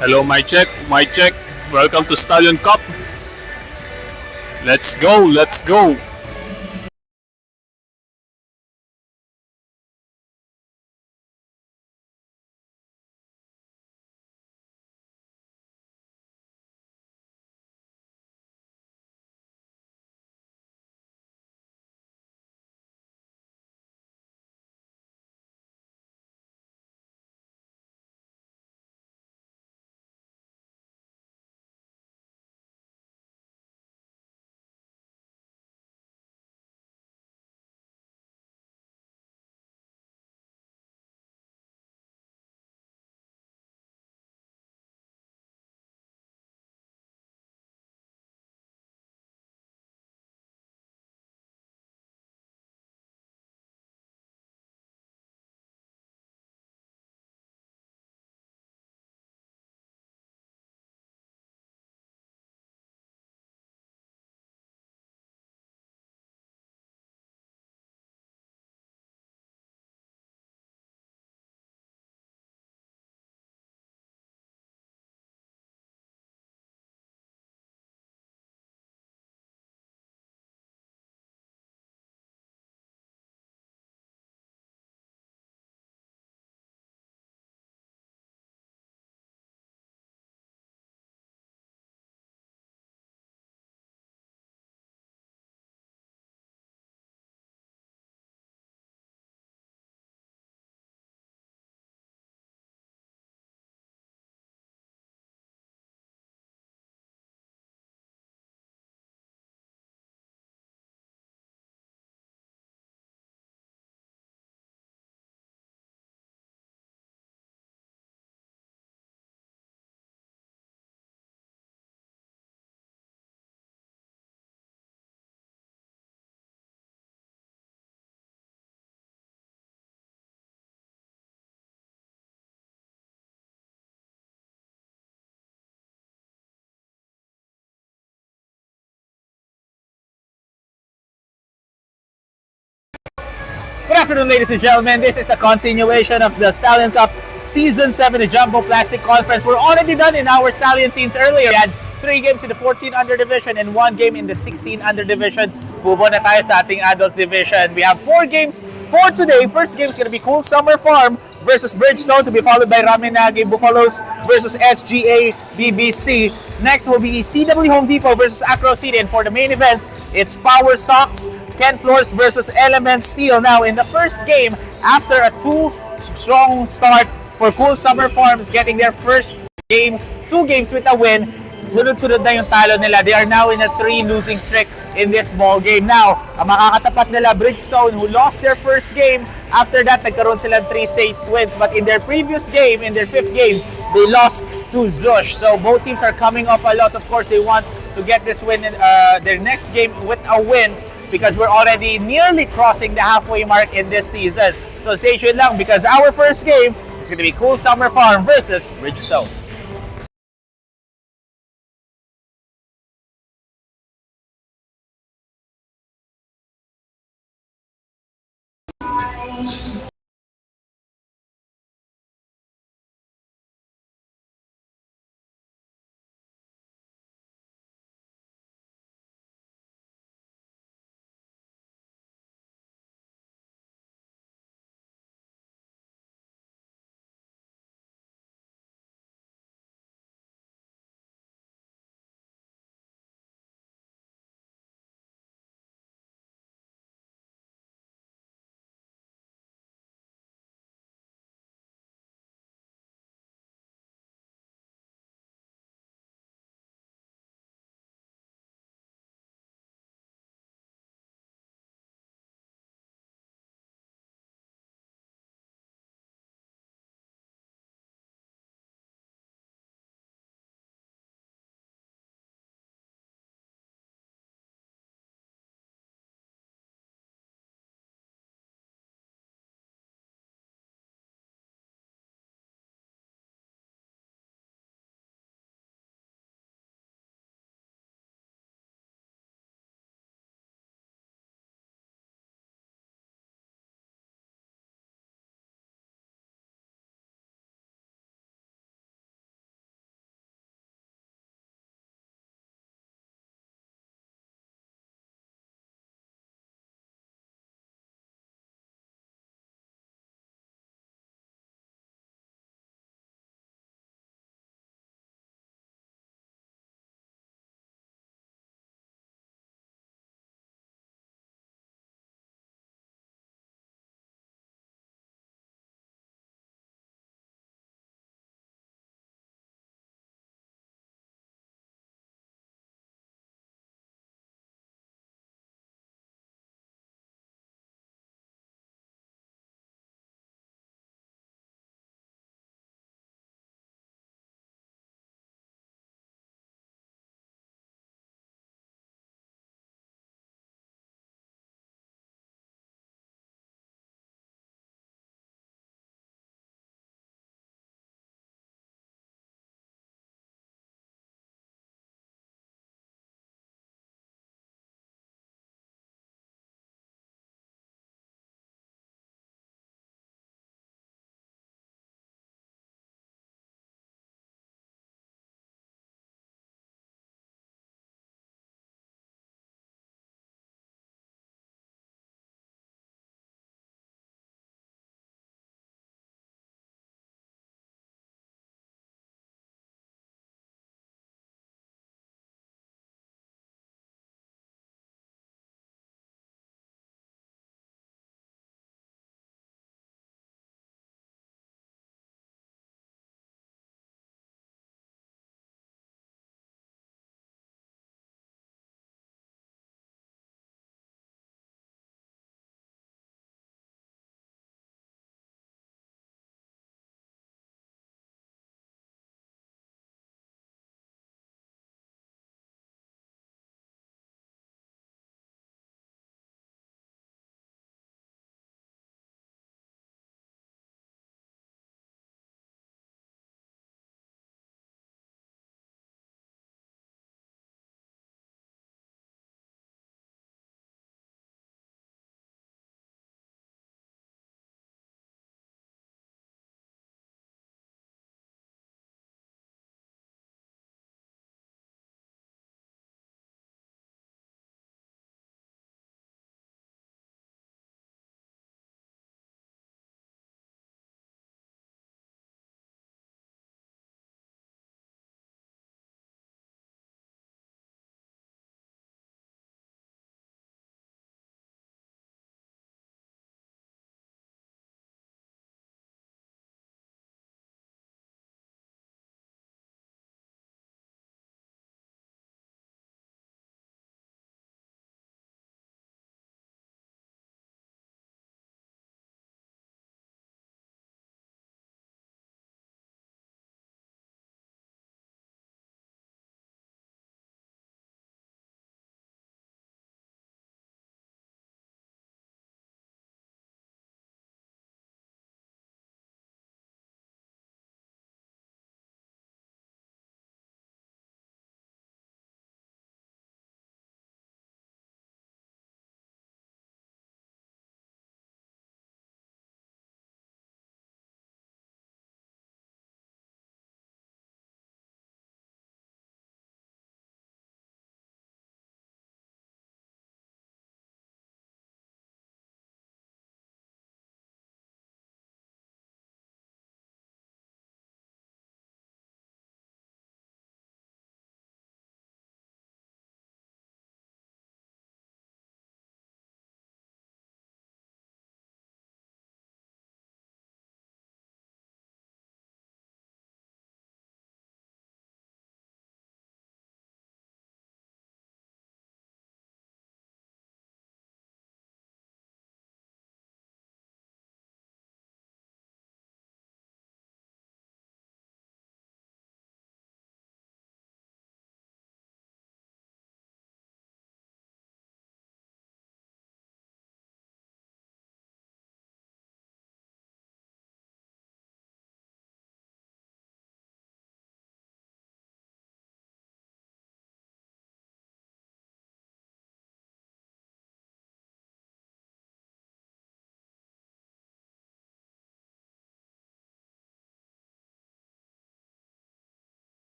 Hello, my check, my check. Welcome to Stallion Cup. Let's go, let's go. Good afternoon, ladies and gentlemen. This is the continuation of the Stallion Cup Season 7, the Jumbo Plastic Conference. We're already done in our Stallion teams earlier. We had 3 games in the 14 under division and 1 game in the 16 under division. Move on na tayo sa ating adult division. We have 4 games for today. First game is going to be Cool Summer Farm versus Bridgestone, to be followed by Raminagi Buffaloes versus SGA BBC. Next will be CW Home Depot versus Acro City. And for the main event, it's Power Sox Ken Floors versus Element Steel. Now, in the first game, after a 2-strong start for Cool Summer Farms getting their first games, 2 games with a win, sunod-sunod na yung talo nila. They are now in a 3 losing streak in this ball game. Now, ang makakatapat nila, Bridgestone, who lost their first game. After that, nagkaroon sila 3 straight wins. But in their previous game, in their 5th game, they lost to Zush. So both teams are coming off a loss. Of course, they want to get this win in their next game with a win, because we're already nearly crossing the halfway mark in this season. So stay tuned lang, because our first game is going to be Cool Summer Farm versus Bridgestone.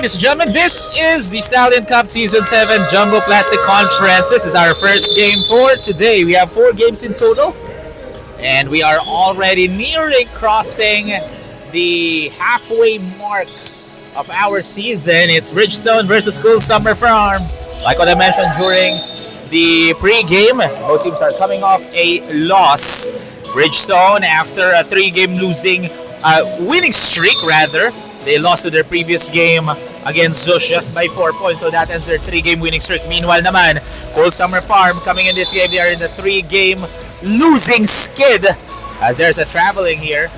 Ladies and gentlemen, this is the Stallion Cup Season 7 Jumbo Plastic Conference. This is our first game for today. We have 4 games in total, and we are already nearing crossing the halfway mark of our season. It's Bridgestone versus Cool Summer Farm. Like what I mentioned during the pre-game, both teams are coming off a loss. Bridgestone, after a 3-game winning streak rather, they lost to their previous game against Zush just by 4 points, so that ends their 3-game winning streak. Meanwhile naman, Cool Summer Farm coming in this game, they are in the 3-game losing skid as there's a traveling here.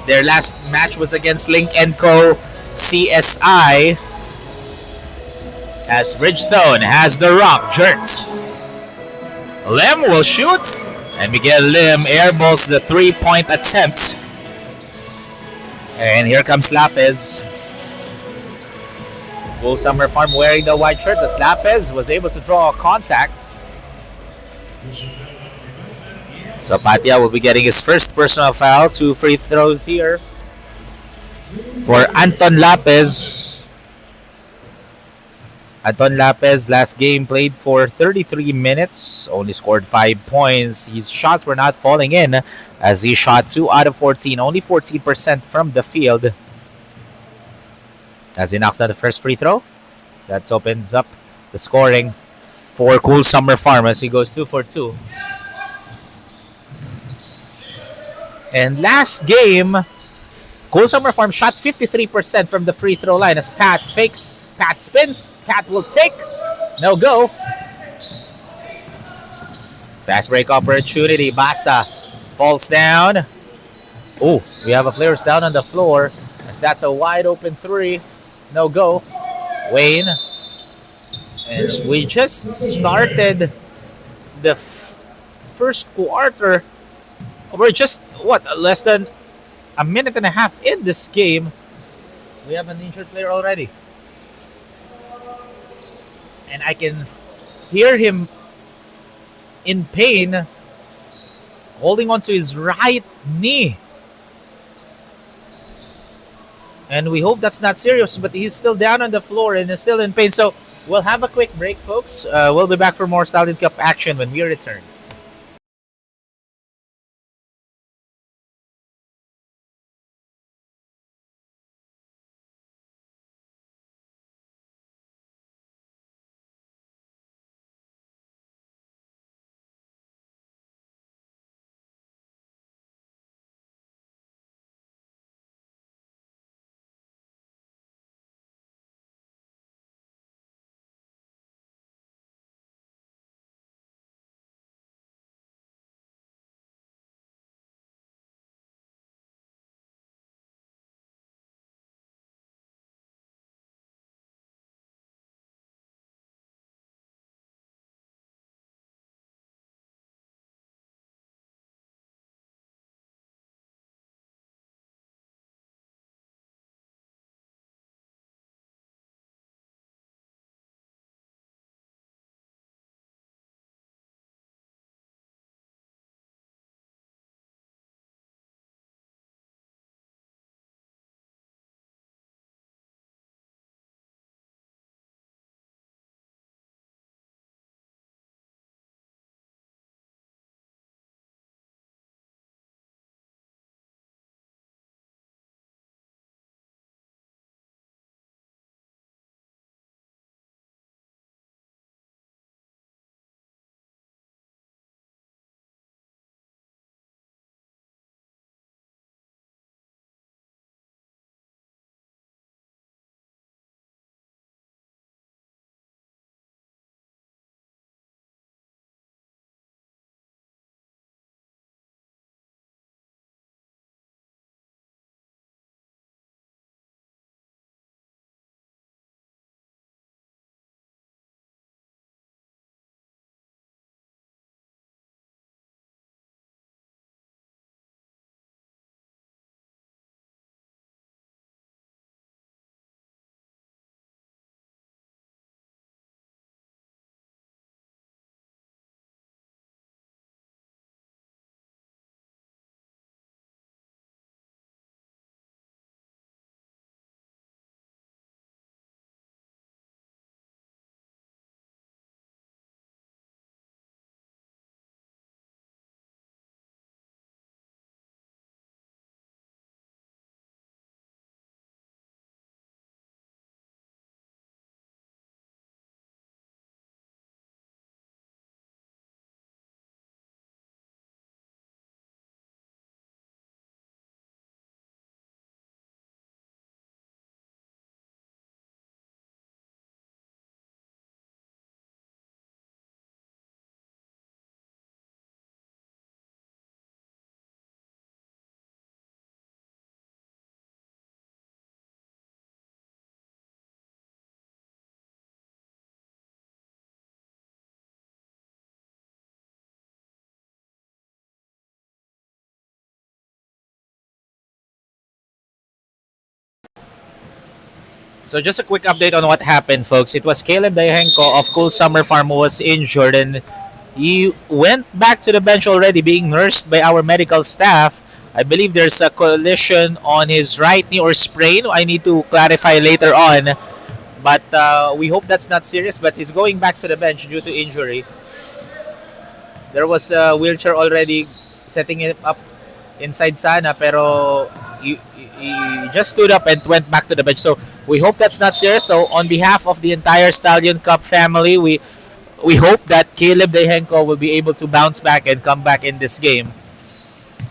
Their last match was against Link & Co. CSI as Bridgestone has the rock. Jert Lim will shoot, and Miguel Lim airballs the 3-point attempt. And here comes Lapez. Cool Summer Farm wearing the white shirt as Lapez was able to draw a contact. So Patia will be getting his first personal foul. 2 free throws here for Anton Lapez. Anton Lapez last game played for 33 minutes, only scored 5 points. His shots were not falling in as he shot 2 out of 14, only 14% from the field. As he knocks down the first free throw, that opens up the scoring for Cool Summer Farm as he goes 2 for 2. And last game, Cool Summer Farm shot 53% from the free throw line as Pat fakes. Pat spins. Pat will take. No go. Fast break opportunity. Basa falls down. Oh, we have a players down on the floor as that's a wide open 3. No go. Wayne. And we just started the first quarter. We're just, less than a minute and a half in this game. We have an injured player already. And I can hear him in pain holding on to his right knee. And we hope that's not serious, but he's still down on the floor and is still in pain. So we'll have a quick break, folks. We'll be back for more Stallion Cup action when we return. So just a quick update on what happened, folks. It was Caleb Dahenko of Cool Summer Farm who was injured, and he went back to the bench already, being nursed by our medical staff. I believe there's a collision on his right knee or sprain. I need to clarify later on. But we hope that's not serious, but he's going back to the bench due to injury. There was a wheelchair already setting it up inside sana, pero he just stood up and went back to the bench. So we hope that's not serious. So on behalf of the entire Stallion Cup family, we hope that Caleb Dahenko will be able to bounce back and come back in this game.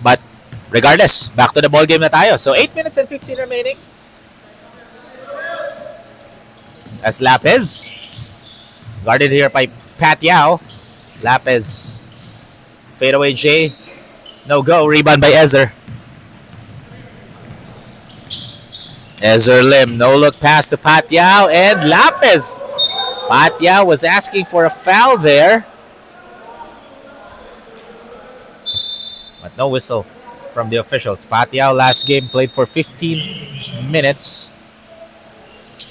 But regardless, back to the ball game na tayo. So 8 minutes and 15 remaining. As Lapez, guarded here by Pat Yao. Lapez, fadeaway J, no go, rebound by Ezer. Ezer Lim, no look pass to Pat Yao and Lapez. Pat Yao was asking for a foul there, but no whistle from the officials. Pat Yao last game played for 15 minutes.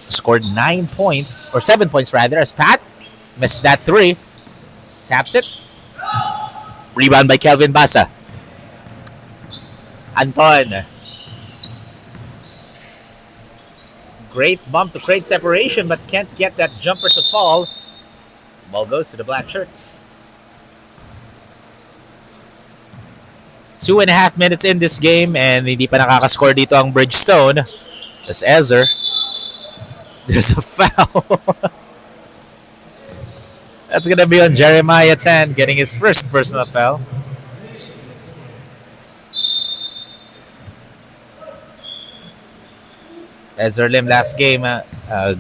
Scored 9 points, or 7 points rather, as Pat misses that 3. Taps it. Rebound by Kelvin Basa. Anton. Great bump to create separation, but can't get that jumper to fall. Ball goes to the black shirts. 2.5 minutes in this game, and hindi pa nakakascore dito ang Bridgestone. As Ezer. There's a foul. That's going to be on Jeremiah 10, getting his first personal foul. Ezer Lim last game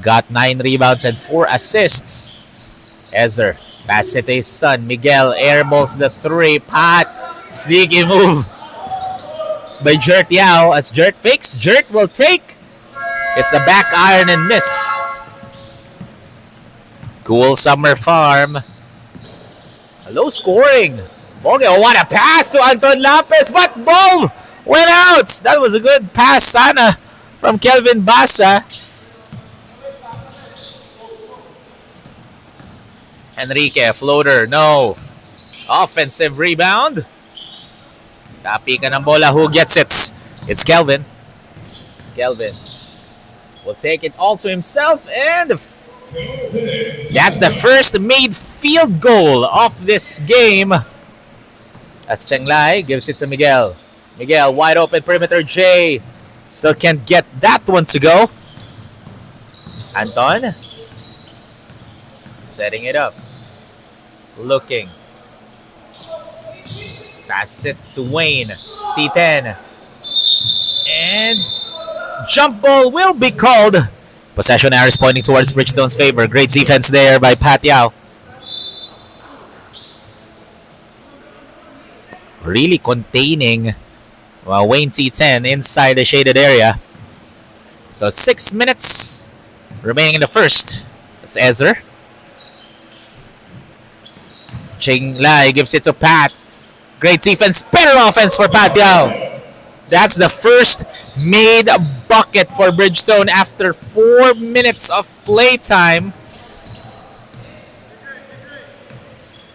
got 9 rebounds and 4 assists. Ezer, pass it to his son. Miguel airballs the 3. Pat, sneaky move by Jert Yao. As Jert fakes, Jert will take. It's the back iron and miss. Cool Summer Farm. Low scoring. Okay, oh, what a pass to Anton Lapez, but boom! Went out! That was a good pass, sana, from Kelvin Basa. Enrique, floater, no. Offensive rebound. Tapi ka ng bola, who gets it? It's Kelvin. Kelvin will take it all to himself, and that's the first made field goal of this game. That's Cheng Lai, gives it to Miguel. Miguel, wide open perimeter J. Still can't get that one to go. Anton, setting it up. Looking. Pass it to Wayne. T10. And jump ball will be called. Possession arrows pointing towards Bridgestone's favor. Great defense there by Pat Yao. Really containing Wayne T10 inside the shaded area. So 6 minutes remaining in the first. It's Ezer. Cheng Lai gives it to Pat. Great defense, better offense for Pat Yao. That's the first made bucket for Bridgestone after 4 minutes of playtime.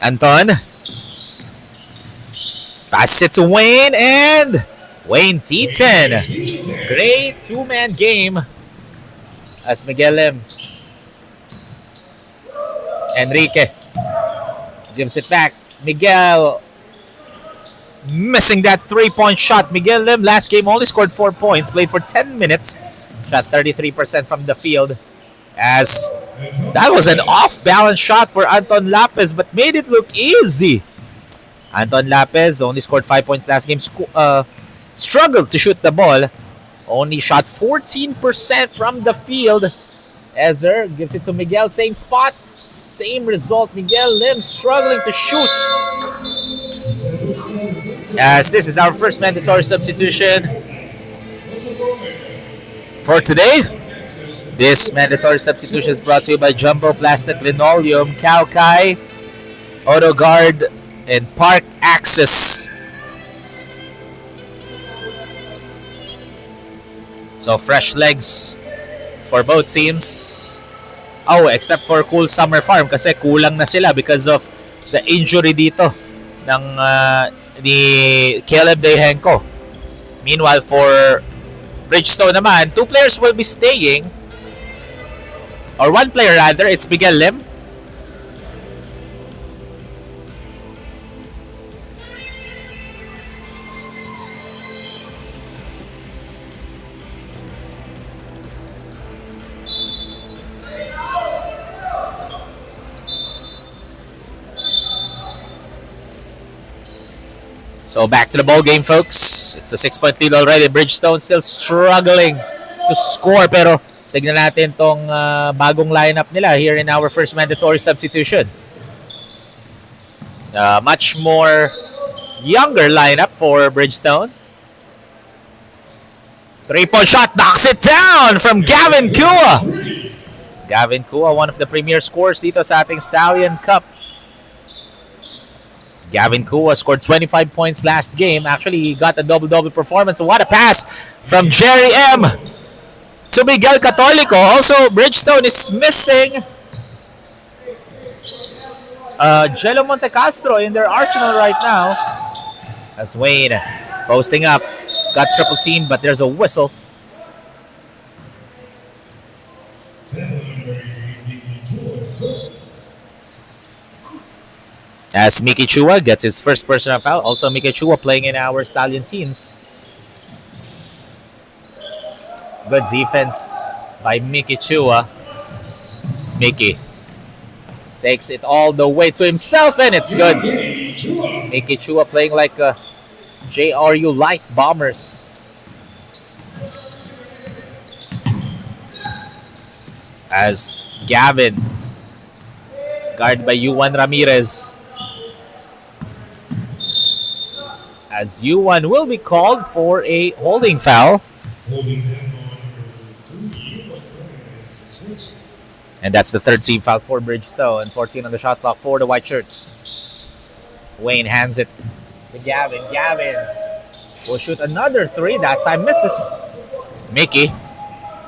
Anton. Pass it to Wayne, and Wayne T10. Great two-man game as Miguel Lim. Enrique gives it back. Miguel missing that 3-point shot. Miguel Lim last game only scored 4 points, played for 10 minutes, shot 33% from the field, as that was an off-balance shot for Anton Lapez, but made it look easy. Anton Lapez only scored 5 points last game, struggled to shoot the ball, only shot 14% from the field. Ezer gives it to Miguel, same spot, same result. Miguel Lim struggling to shoot. As this is our first mandatory substitution for today. This mandatory substitution is brought to you by Jumbo Plastic Linoleum, Kaukai, AutoGuard, and Park Access. So fresh legs for both teams. Oh, except for Cool Summer Farm kasi kulang na sila because of the injury dito ng ni Caleb Dehenko. Meanwhile, for Bridgestone naman, 2 players will be staying. Or 1 player rather, it's Miguel Lim. So back to the ball game, folks. It's a 6-point lead already. Bridgestone still struggling to score. Pero tignan natin tong bagong lineup nila here in our first mandatory substitution. Much more younger lineup for Bridgestone. 3-point shot knocks it down from Gavin Kua. Gavin Kua, one of the premier scorers dito sa ating Stallion Cup. Gavin Kua scored 25 points last game. Actually, he got a double-double performance. What a pass from Jerry M. to Miguel Catolico. Also, Bridgestone is missing Jello Montecastro in their arsenal right now. As Wayne posting up. Got triple team, but there's a whistle. As Miki Chua gets his first personal foul. Also, Miki Chua playing in our Stallion teams. Good defense by Miki Chua. Miki takes it all the way to himself, and it's good. Miki Chua playing like a JRU Light Bombers. As Gavin, guarded by Yuan Ramirez. As Yuan will be called for a holding foul. And that's the third team foul for Bridgestone. 14 on the shot clock for the white shirts. Wayne hands it to Gavin. Gavin will shoot another 3. That time misses. Mickey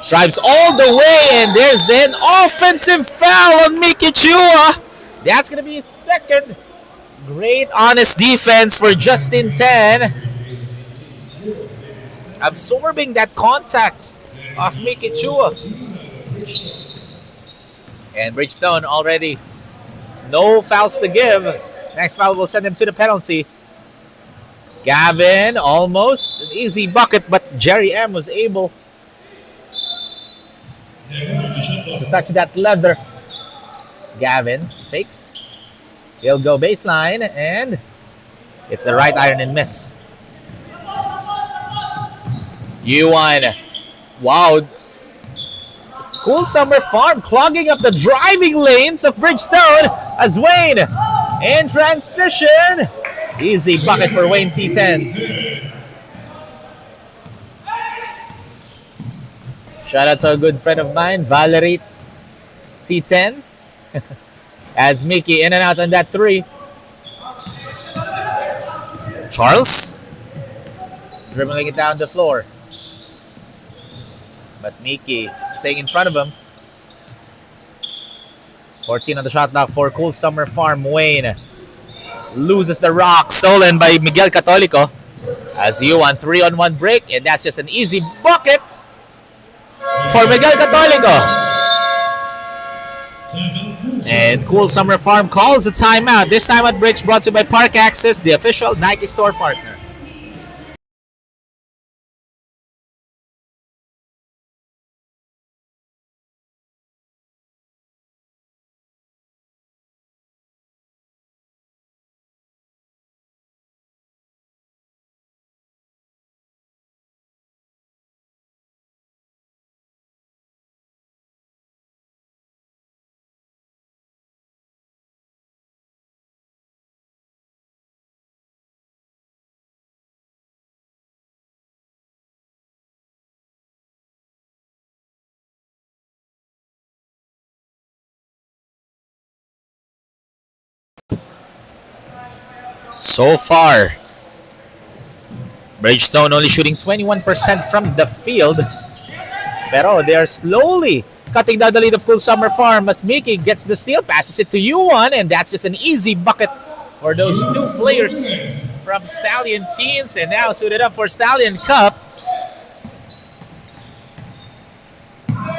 drives all the way, and there's an offensive foul on Miki Chua. That's going to be his second. Great honest defense for Justin 10. Absorbing that contact of Miki Chua. And Bridgestone already no fouls to give. Next foul will send him to the penalty. Gavin, almost an easy bucket, but Jerry M was able to touch that leather. Gavin fakes. He'll go baseline, and it's the right iron and miss. Yuan. Wow. Cool Summer Farm clogging up the driving lanes of Bridgestone as Wayne in transition. Easy bucket for Wayne T10. Shout out to a good friend of mine, Valerie T10. As Mickey in and out on that 3. Charles dribbling it down the floor. But Mickey staying in front of him. 14 on the shot clock for Cool Summer Farm. Wayne loses the rock, stolen by Miguel Catolico. As Yuan 3-on-1 break, and that's just an easy bucket for Miguel Catolico. And Cool Summer Farm calls a timeout. This timeout breaks brought to you by Park Access, the official Nike store partner. So far, Bridgestone only shooting 21% from the field. Pero they are slowly cutting down the lead of Cool Summer Farm as Mickey gets the steal, passes it to U1, and that's just an easy bucket for those two players from Stallion teams. And now suited up for Stallion Cup.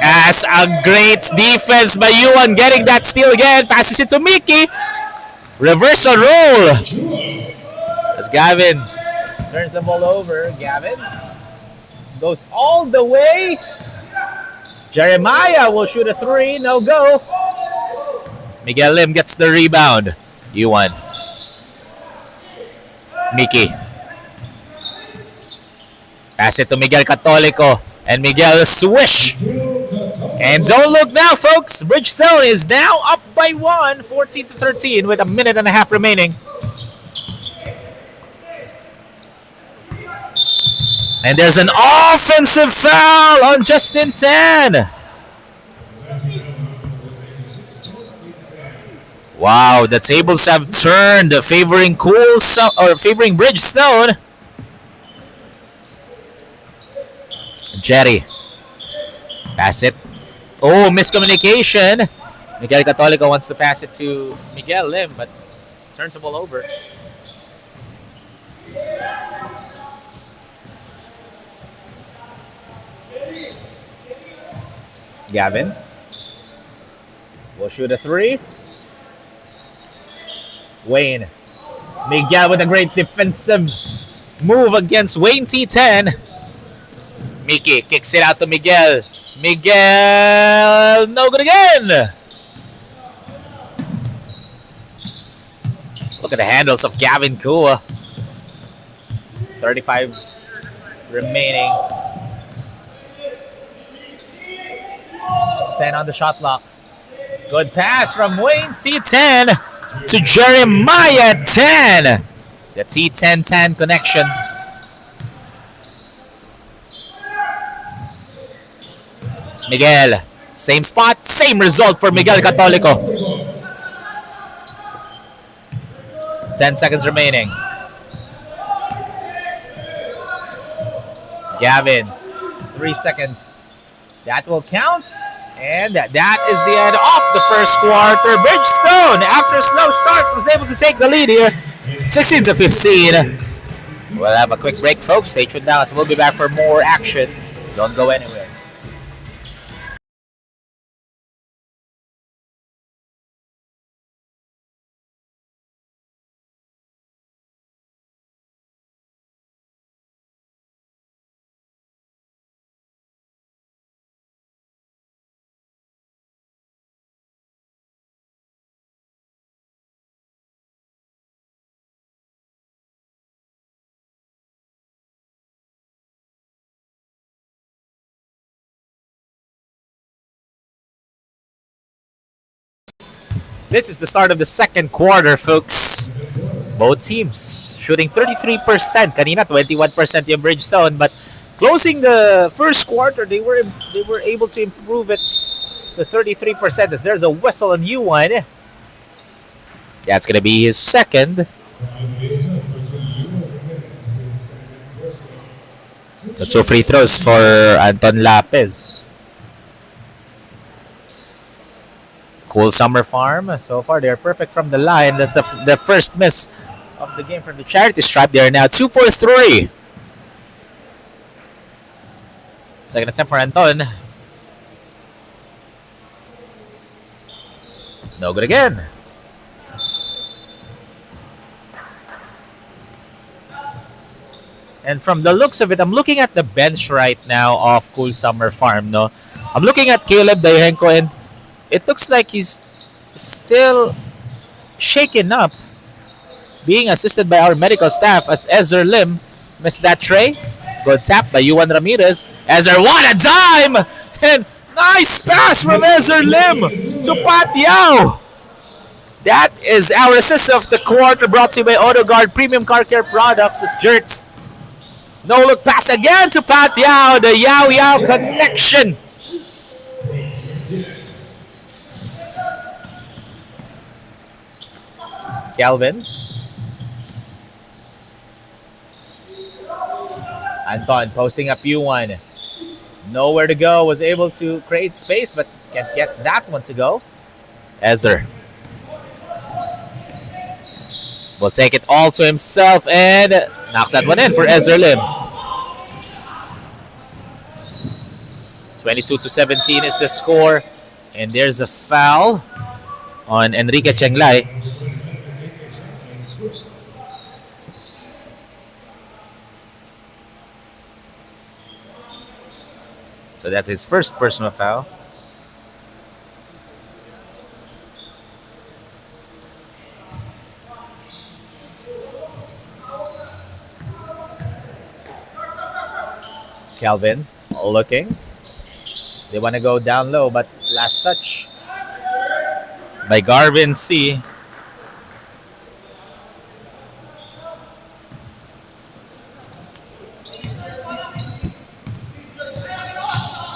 As a great defense by U1, getting that steal again, passes it to Mickey. Reversal roll. As Gavin turns the ball over. Gavin goes all the way. Jeremiah will shoot a three. No go. Miguel Lim gets the rebound. U1. Mickey. Pass it to Miguel Catolico. And Miguel swish. And don't look now, folks. Bridgestone is now up by 1, 14-13 with a minute and a half remaining. And there's an offensive foul on Justin Tan. Wow, the tables have turned, favoring favoring Bridgestone. Jerry. Pass it. Oh, miscommunication. Miguel Catolico wants to pass it to Miguel Lim, but turns the ball over. Gavin will shoot a three. Wayne. Miguel with a great defensive move against Wayne T10. Mickey kicks it out to Miguel. Miguel, no good again. Look at the handles of Gavin Kua. 35 remaining. 10 on the shot clock. Good pass from Wayne T10 to Jeremiah 10. The T10-10 connection. Miguel, same spot, same result for Miguel Catolico. 10 seconds remaining. Gavin, 3 seconds. That will count. And that is the end of the first quarter. Bridgestone, after a slow start, was able to take the lead here. 16-15. We'll have a quick break, folks. Stay tuned now, so we'll be back for more action. Don't go anywhere. This is the start of the second quarter, folks. Both teams shooting 33%. Kanina, 21% yung Bridgestone. But closing the first quarter, they were able to improve it to 33%. As there's a whistle on U1. That's going to be his second. The two free throws for Anton Lapez. Cool Summer Farm. So far, they're perfect from the line. That's the first miss of the game from the charity stripe. They are now 2 for 3. Second attempt for Anton. No good again. And from the looks of it, I'm looking at the bench right now of Cool Summer Farm. No, I'm looking at Caleb Dayenko, and it looks like he's still shaken up, being assisted by our medical staff as Ezer Lim missed that tray. Good tap by Yuan Ramirez. Ezer, what a dime! And nice pass from Ezer Lim to Pat Yao. That is our assist of the quarter, brought to you by AutoGuard Premium Car Care Products. As Jert. No look pass again to Pat Yao. The Yao Yao connection. Kelvin. Anton posting up U1. Nowhere to go. Was able to create space, but can't get that one to go. Ezer will take it all to himself and knocks that one in for Ezer Lim. 22-17 is the score. And there's a foul on Enrique Chenglay. So that's his first personal foul. Calvin looking. They want to go down low, but last touch by Garvin C.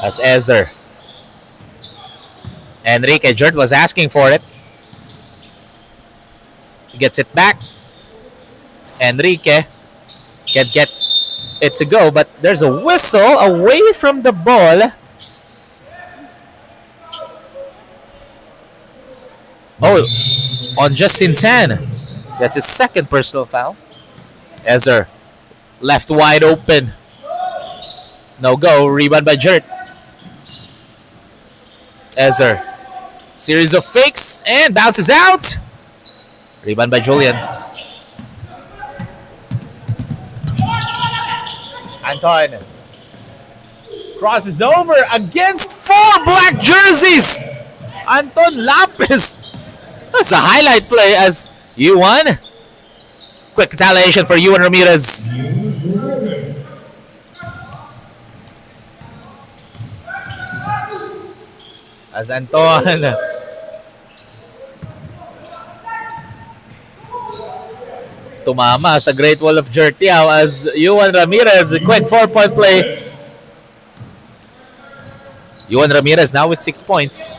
That's Ezer. Enrique Jert was asking for it. He gets it back. Enrique can get it to go, but there's a whistle away from the ball. Oh, on Justin Tan. That's his second personal foul. Ezer left wide open. No go. Rebound by Jert. Ezer. Series of fakes and bounces out. Rebound by Julian. Anton crosses over against 4 black jerseys. Anton Lapis. That's a highlight play as U1. Quick retaliation for U1 Ramirez. As Anton tumama sa Great Wall of Jertiao as U1 Ramirez, a quick 4-point play. U1 Ramirez now with 6 points.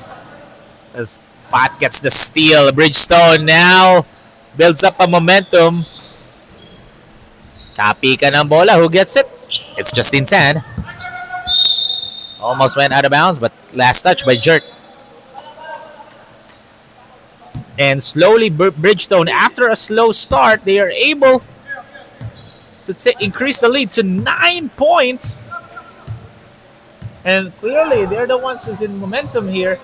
As Pat gets the steal. Bridgestone now builds up a momentum. Tapi ka ng bola. Who gets it? It's Justin Tan. Almost went out of bounds, but last touch by Jert. And slowly, Bridgestone, after a slow start, they are able to increase the lead to 9 points. And clearly, they're the ones who's in momentum here.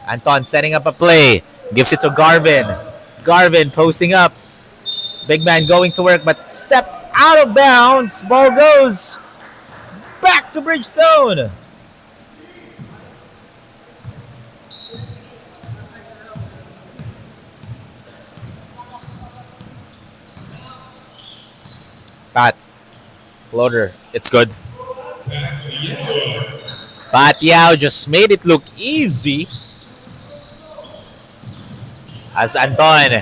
Anton setting up a play. Gives it to Garvin. Garvin posting up. Big man going to work, but step out of bounds. Ball goes back to Bridgestone. Pat. Floater. It's good. Pat Yao just made it look easy. As Anton,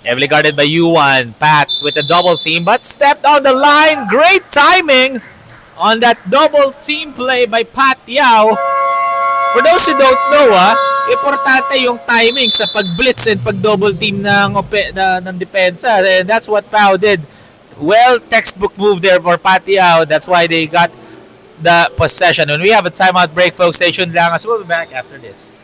heavily guarded by U1. Pat with a double team, but stepped on the line. Great timing on that double team play by Pat Yao. For those who don't know, importante yung timing sa pag-blitz and pag-double team ng depensa. And that's what Pau did. Well, textbook move there for Pat Yao. That's why they got the possession. When we have a timeout break, folks, stay tuned lang as we'll be back after this.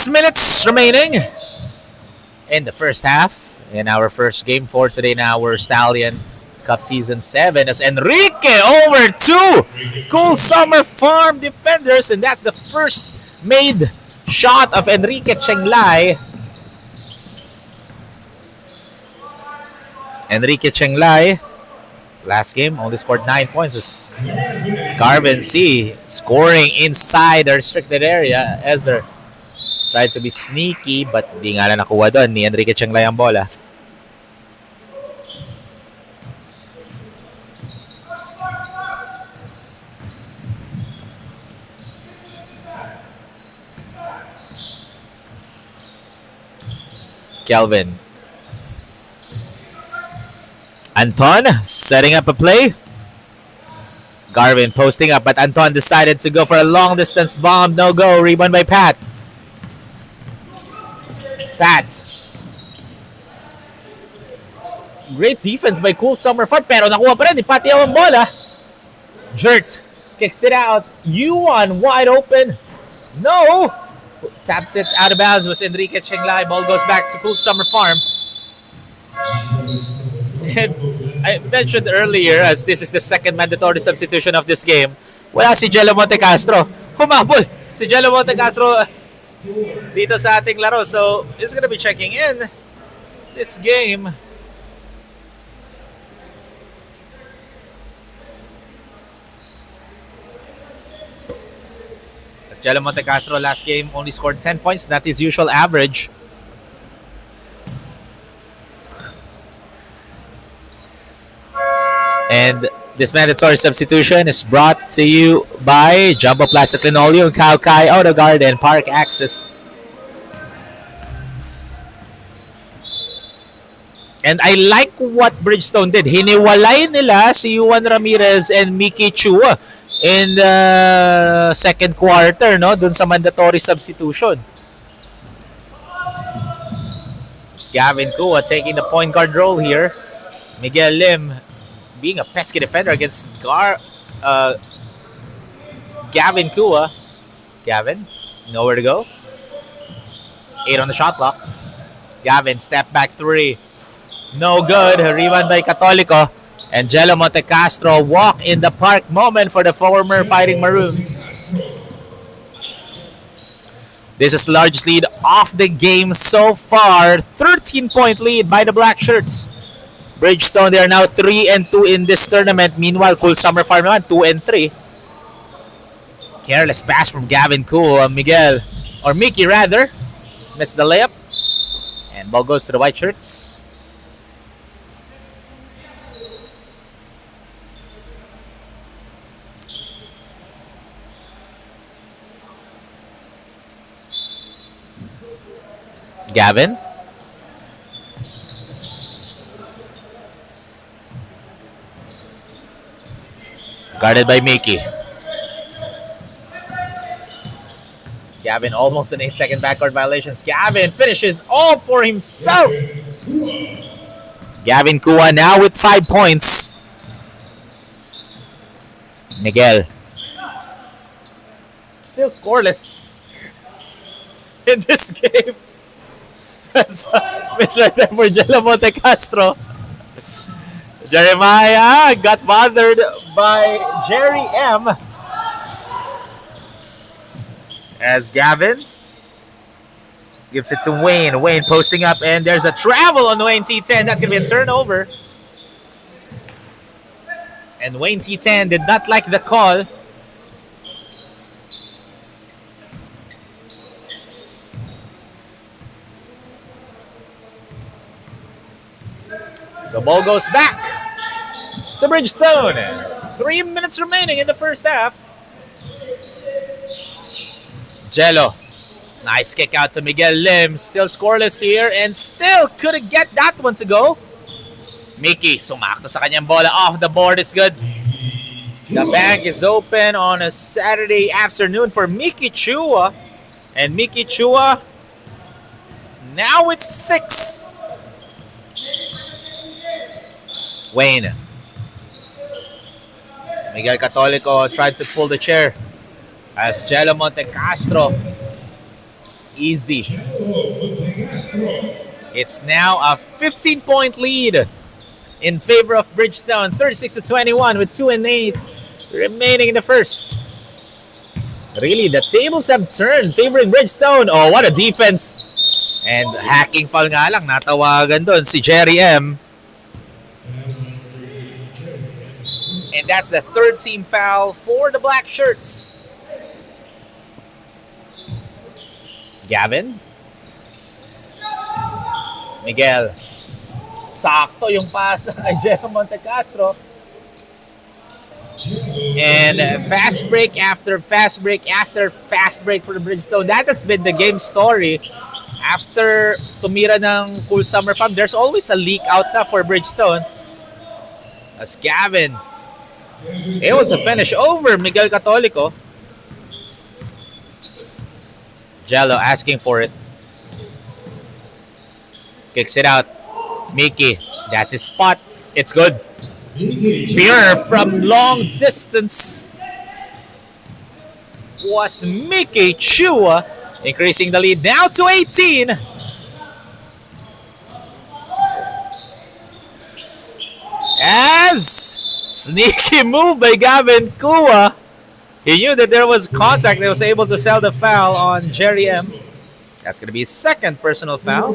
Minutes remaining in the first half in our first game for today in our Stallion Cup Season 7 as Enrique over 2 Cool Summer Farm defenders, and that's the first made shot of Enrique Chenglay. Enrique Chenglay last game only scored 9 points as Garvin C scoring inside the restricted area. Ezer tried to be sneaky, but di nga na nakuha doon ni Enrique Chenglay ang bola. Kelvin. Anton setting up a play. Garvin posting up, but Anton decided to go for a long distance bomb. No go. Rebound by Pat. Pat. Great defense by Cool Summer Fun, pero nakuha pa rin ni Pat yung bola. Jert kicks it out. Yuan wide open. No. Taps it out of bounds. Was Enrique Chenglai. Ball goes back to Cool Summer Farm. And I mentioned earlier, as this is the second mandatory substitution of this game, wala si Jello Montecastro. Humabol si Jello Montecastro dito sa ating laro. So, he's gonna be checking in this game. As Jello Montecastro last game only scored 10 points, not his usual average. And this mandatory substitution is brought to you by Jumbo Plastic Linoleum, Kaukai Auto Guard, and Park Access. And I like what Bridgestone did. Hiniwalay nila si Juan Ramirez and Mickey Chua in the second quarter, no? Dun sa mandatory substitution. It's Gavin Kua taking the point guard role here. Miguel Lim being a pesky defender against Gavin Kua. Gavin, nowhere to go. 8 on the shot clock. Gavin, step back 3. No good. Rebound by Catolico. And Jello Montecastro, walk in the park moment for the former Fighting Maroon. This is the largest lead of the game so far. 13-point lead by the Black Shirts. Bridgestone, they are now 3-2 in this tournament. Meanwhile, Cool Summer Farm 2-3. Careless pass from Gavin Koo. Mickey rather, missed the layup. And ball goes to the White Shirts. Gavin. Guarded by Mickey. Gavin almost an 8-second backcourt violations. Gavin finishes all for himself. Gavin Kua now with 5 points. Miguel. Still scoreless in this game. Miss right there for Jello Montecastro. Jeremiah got bothered by Jerry M. As Gavin gives it to Wayne. Wayne posting up, and there's a travel on Wayne T10. That's going to be a turnover. And Wayne T10 did not like the call. So ball goes back to Bridgestone. 3 minutes remaining in the first half. Jello. Nice kick out to Miguel Lim. Still scoreless here and still couldn't get that one to go. Mickey sumakto sa kanyang bola. Off the board is good. The bank is open on a Saturday afternoon for Mickey Chua. And Mickey Chua now it's 6. Wayne. Miguel Catolico tried to pull the chair as Jello Montecastro. Easy. It's now a 15-point lead in favor of Bridgestone. 36-21 with 2-8 remaining in the first. Really, the tables have turned favoring Bridgestone. Oh, what a defense. And hacking foul nga lang. Natawagan doon si Jerry M. And that's the third team foul for the Black Shirts. Gavin. Miguel. Sakto yung pass kay Jello Montecastro. And fast break after fast break after fast break for the Bridgestone. That has been the game story after tumira ng Cool Summer Farm, there's always a leak out na for Bridgestone. As Gavin able to finish over Miguel Catolico. Jello asking for it. Kicks it out. Mickey, that's his spot. It's good. Pure from long distance was Mickey Chua, increasing the lead now to 18. As sneaky move by Gavin Kua. He knew that there was contact. He was able to sell the foul on Jerry M. That's going to be his second personal foul.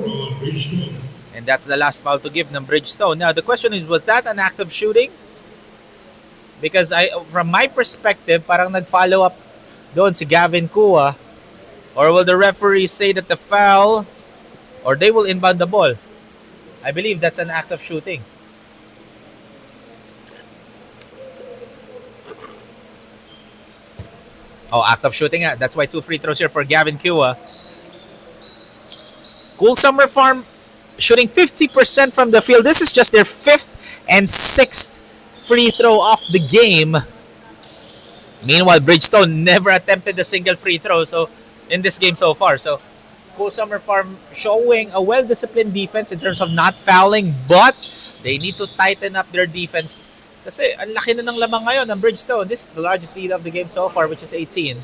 And that's the last foul to give ng Bridgestone. Now, the question is, was that an act of shooting? Because from my perspective, parang nag-follow up doon si Gavin Kua. Or will the referee say that the foul, or they will inbound the ball? I believe that's an act of shooting. Oh, act of shooting. That's why 2 free throws here for Gavin Kua. Cool Summer Farm shooting 50% from the field. This is just their 5th and 6th free throw off the game. Meanwhile, Bridgestone never attempted a single free throw in this game so far. So, Cool Summer Farm showing a well-disciplined defense in terms of not fouling, but they need to tighten up their defense. Kasi ang laki na ng lamang ngayon ng Bridgestone. This is the largest lead of the game so far, which is 18.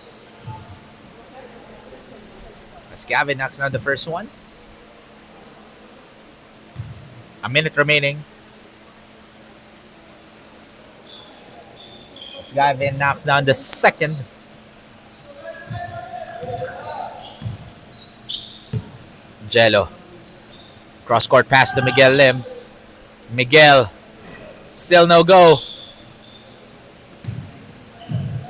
As Gavin knocks down the first one. A minute remaining. As Gavin knocks down the second. Jello. Cross-court pass to Miguel Lim. Miguel. Still no go.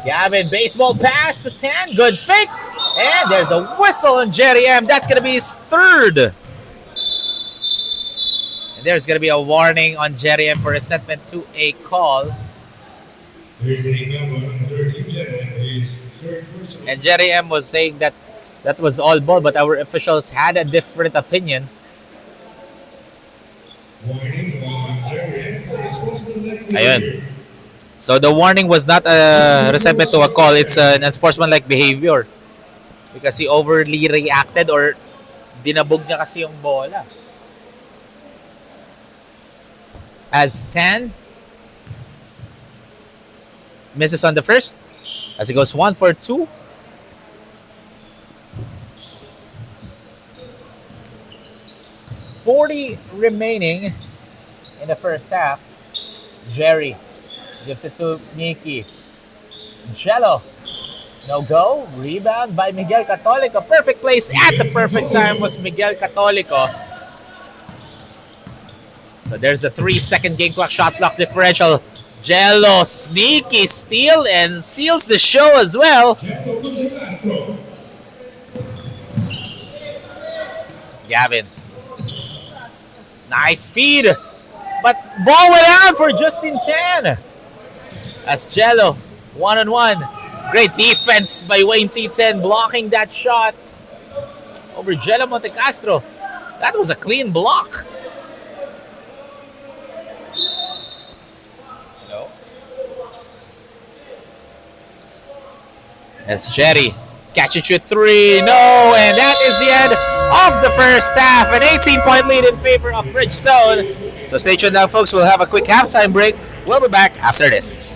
Gavin, baseball pass to 10. Good fake. And there's a whistle on Jerry M. That's going to be his third. And there's going to be a warning on Jerry M for resentment to a call. There's a number on 13, Jerry M. His third personal. And Jerry M was saying that was all ball, but our officials had a different opinion. Warning on Jerry M for unsportsmanlike Ayun. behavior. So the warning was not a resentment to a call. It's an unsportsmanlike behavior. Because he overly reacted or dinabog niya kasi yung bola. As 10 misses on the first. As he goes 1 for 2. .40 remaining in the first half. Jerry gives it to Nikki. Jello. No go. Rebound by Miguel Catolico. Perfect place at the perfect time was Miguel Catolico. So there's a 3-second game clock shot clock differential. Jello, sneaky steal and steals the show as well. Gavin. Nice feed. But ball went out for Justin Tan. As Jello, one-on-one. Great defense by Wayne T10 blocking that shot over Jello Montecastro. That was a clean block. No. That's Jerry. Catch and shoot 3. No. And that is the end of the first half. An 18-point lead in favor of Bridgestone. So stay tuned now, folks. We'll have a quick halftime break. We'll be back after this.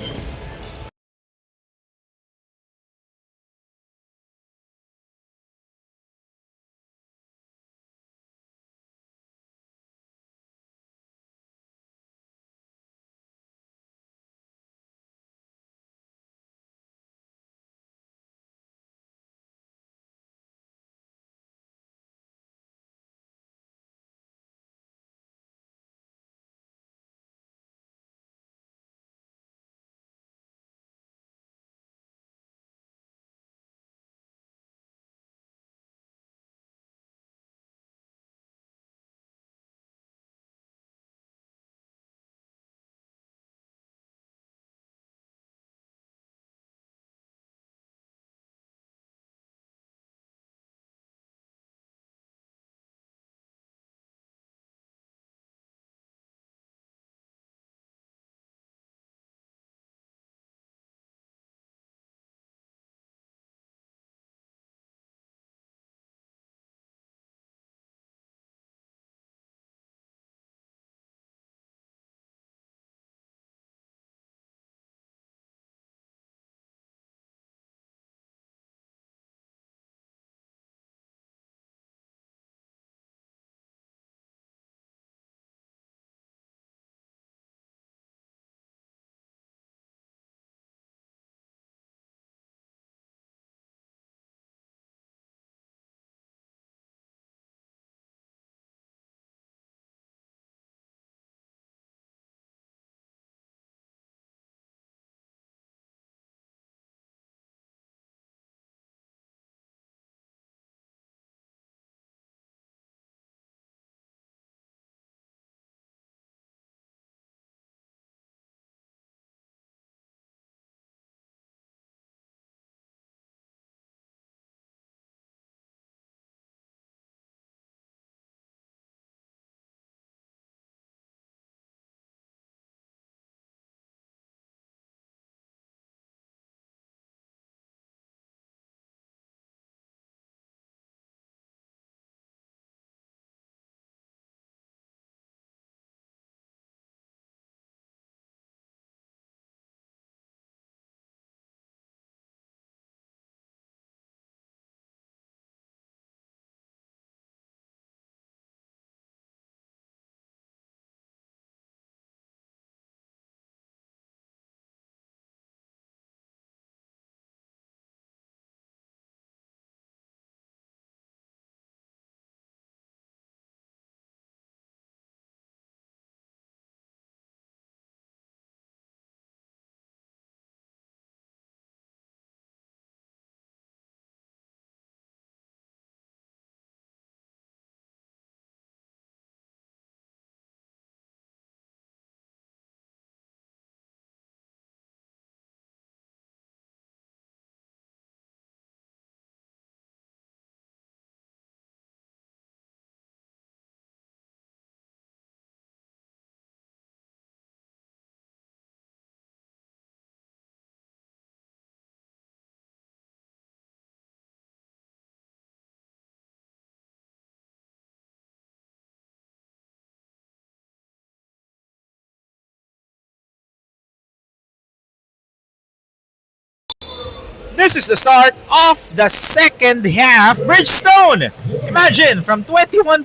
This is the start of the second half. Bridgestone, imagine, from 21%,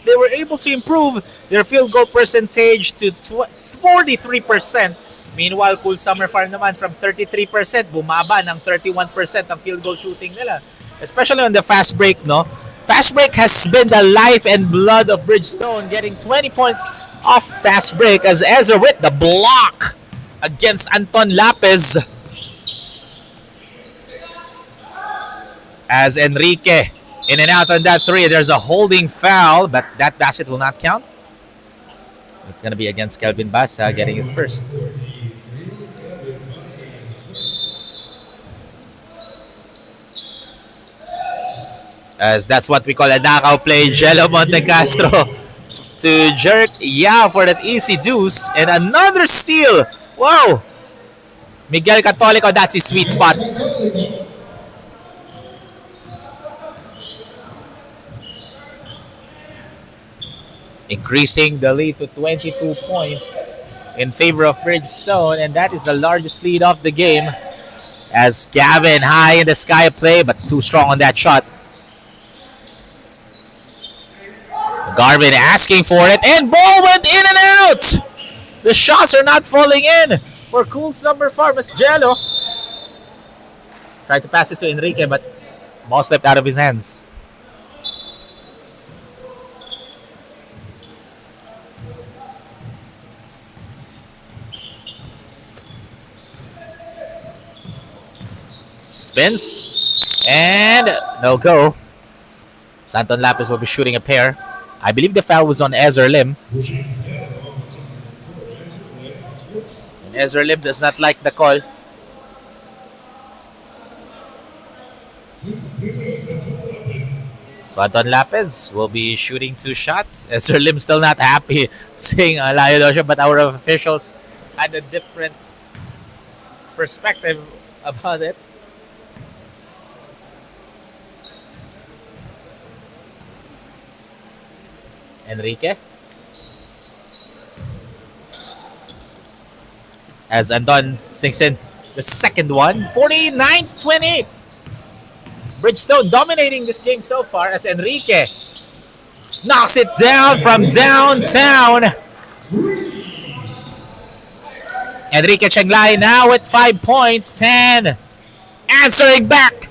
they were able to improve their field goal percentage to 43%. Meanwhile, Cool Summer Farm naman from 33%, bumaba ng 31% ang field goal shooting nila. Especially on the fast break, no? Fast break has been the life and blood of Bridgestone, getting 20 points off fast break as Ezra with the block against Anton Lapez. As Enrique in and out on that three, there's a holding foul, but that basket will not count. It's going to be against Kelvin Basa getting his first. As that's what we call a knockout play. Jello Montecastro to jerk for that easy deuce. And another steal. Wow. Miguel Catolico, that's his sweet spot. Increasing the lead to 22 points in favor of Bridgestone. And that is the largest lead of the game. As Gavin high in the sky play, but too strong on that shot. Garvin asking for it, and ball went in and out. The shots are not falling in for Cool Summer Farm as Jello tried to pass it to Enrique, but ball slipped out of his hands. Spins and no go. Santon Lapis will be shooting a pair. I believe the foul was on Ezra Lim. And Ezra Lim does not like the call. So Anton Lapez will be shooting 2 shots. Ezra Lim still not happy saying Layo daw siya, but our officials had a different perspective about it. Enrique. As Anton sinks in the second one. 49-28. Bridgestone dominating this game so far as Enrique knocks it down from downtown. Enrique Changlay now with 5 points. 10. Answering back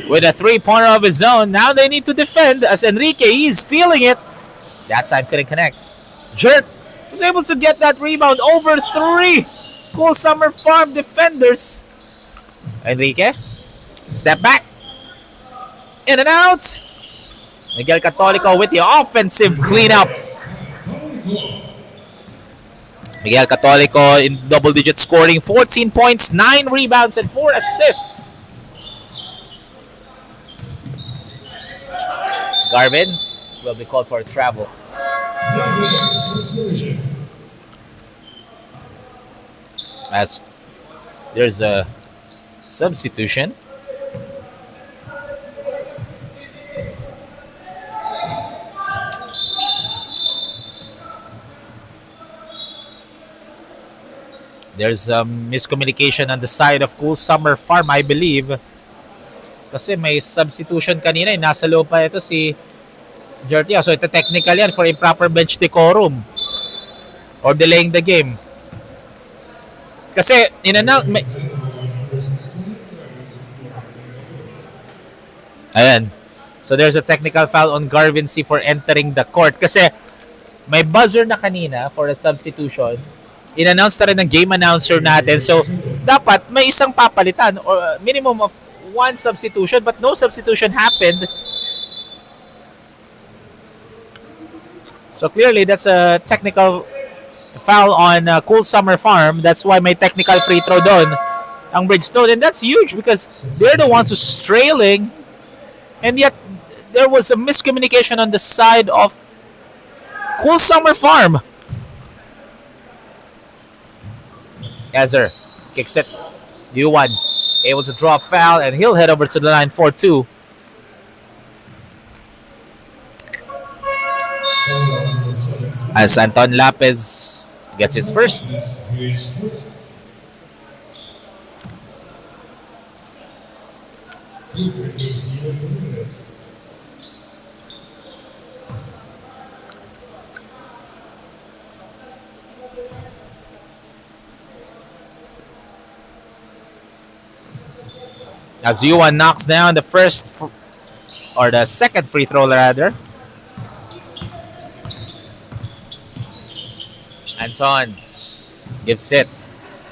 with a 3-pointer of his own. Now they need to defend as Enrique is feeling it. That time couldn't connect. Jerk was able to get that rebound over 3 Cool Summer Farm defenders. Enrique, step back. In and out. Miguel Catolico with the offensive cleanup. Miguel Catolico in double-digit scoring. 14 points, 9 rebounds, and 4 assists. Garvin will be called for a travel. As there's a substitution. There's a miscommunication on the side of Cool Summer Farm, I believe. Kasi may substitution kanina, nasa loob pa ito si Jertia. So ito technical yan for improper bench decorum or delaying the game. Kasi in-announce ayan. So there's a technical foul on Garvin C for entering the court. Kasi may buzzer na kanina for a substitution. In-announce na rin ng game announcer natin. So dapat may isang papalitan or minimum of 1 substitution, but no substitution happened. So clearly that's a technical foul on Cool Summer Farm. That's why may technical free throw doon ang Bridgestone, and that's huge because they're the ones who's trailing, and yet there was a miscommunication on the side of Cool Summer Farm. Ezer kicks it. U1 able to draw a foul, and he'll head over to the line 4-2. As Anton Lapez gets his first. Favorite is Ewan Ramirez. As Yuan knocks down the or the second free throw rather. Anton gives it.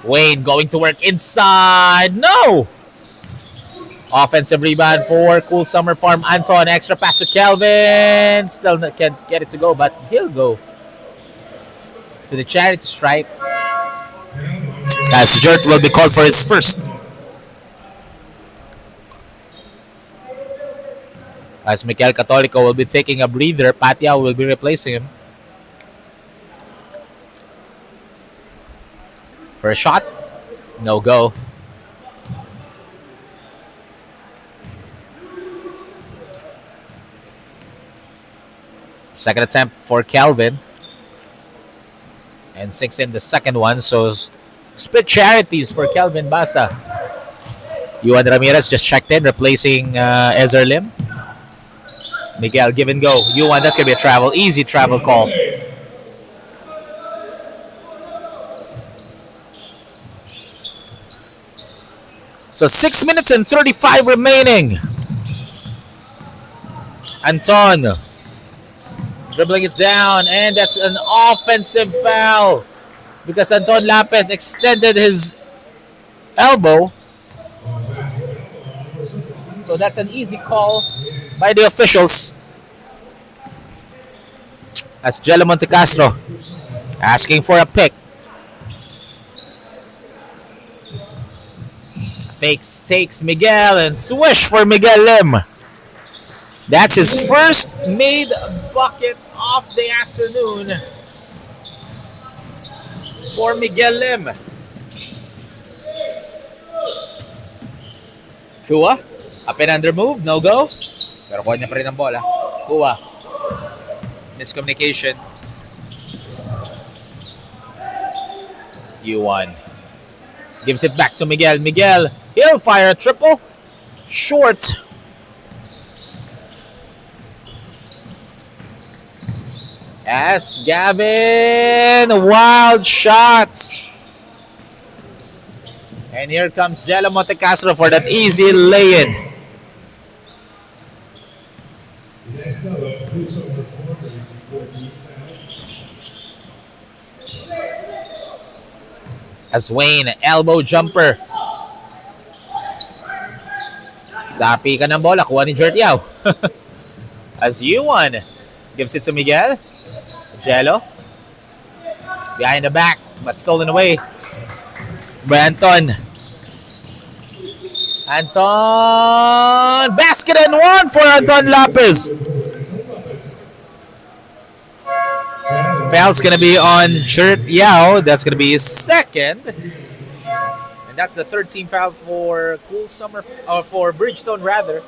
Wayne going to work inside. No! Offensive rebound for Cool Summer Farm. Anton, extra pass to Kelvin. Still can't get it to go, but he'll go to the charity stripe. As Jert will be called for his first. As Miguel Catolico will be taking a breather, Patiao will be replacing him. For a shot, no go. Second attempt for Kelvin. And sinks in the second one, so split charities for Kelvin Basa. Yuan Ramirez just checked in, replacing Ezer Lim. Miguel, give and go. Yuan, that's going to be a travel. Easy travel call. So 6 minutes and 35 remaining. Anton dribbling it down, and that's an offensive foul because Anton Lapez extended his elbow. So that's an easy call by the officials. That's Jello Montecastro asking for a pick. Fakes, takes Miguel, and swish for Miguel Lim. That's his first made bucket of the afternoon for Miguel Lim. Kua, up and under move, no go. Pero kuha niya pa rin ang bola. Kua. Miscommunication. Yuan gives it back to Miguel. Miguel, he'll fire a triple. Short. Yes, Gavin. Wild shots. And here comes Jello Montecastro for that easy lay-in. Next up, who's on the floor? There's the 14 As Wayne, elbow jumper. Dapi ka ng bola, kuha ni Jert Yao. As Yuan gives it to Miguel. Jello. Behind the back, but stolen away by Anton. Anton. Basket and one for Anton Lapez. Foul's going to be on Jert Yao. That's going to be his second. And that's the third team foul for Cool Summer, or for Bridgestone rather.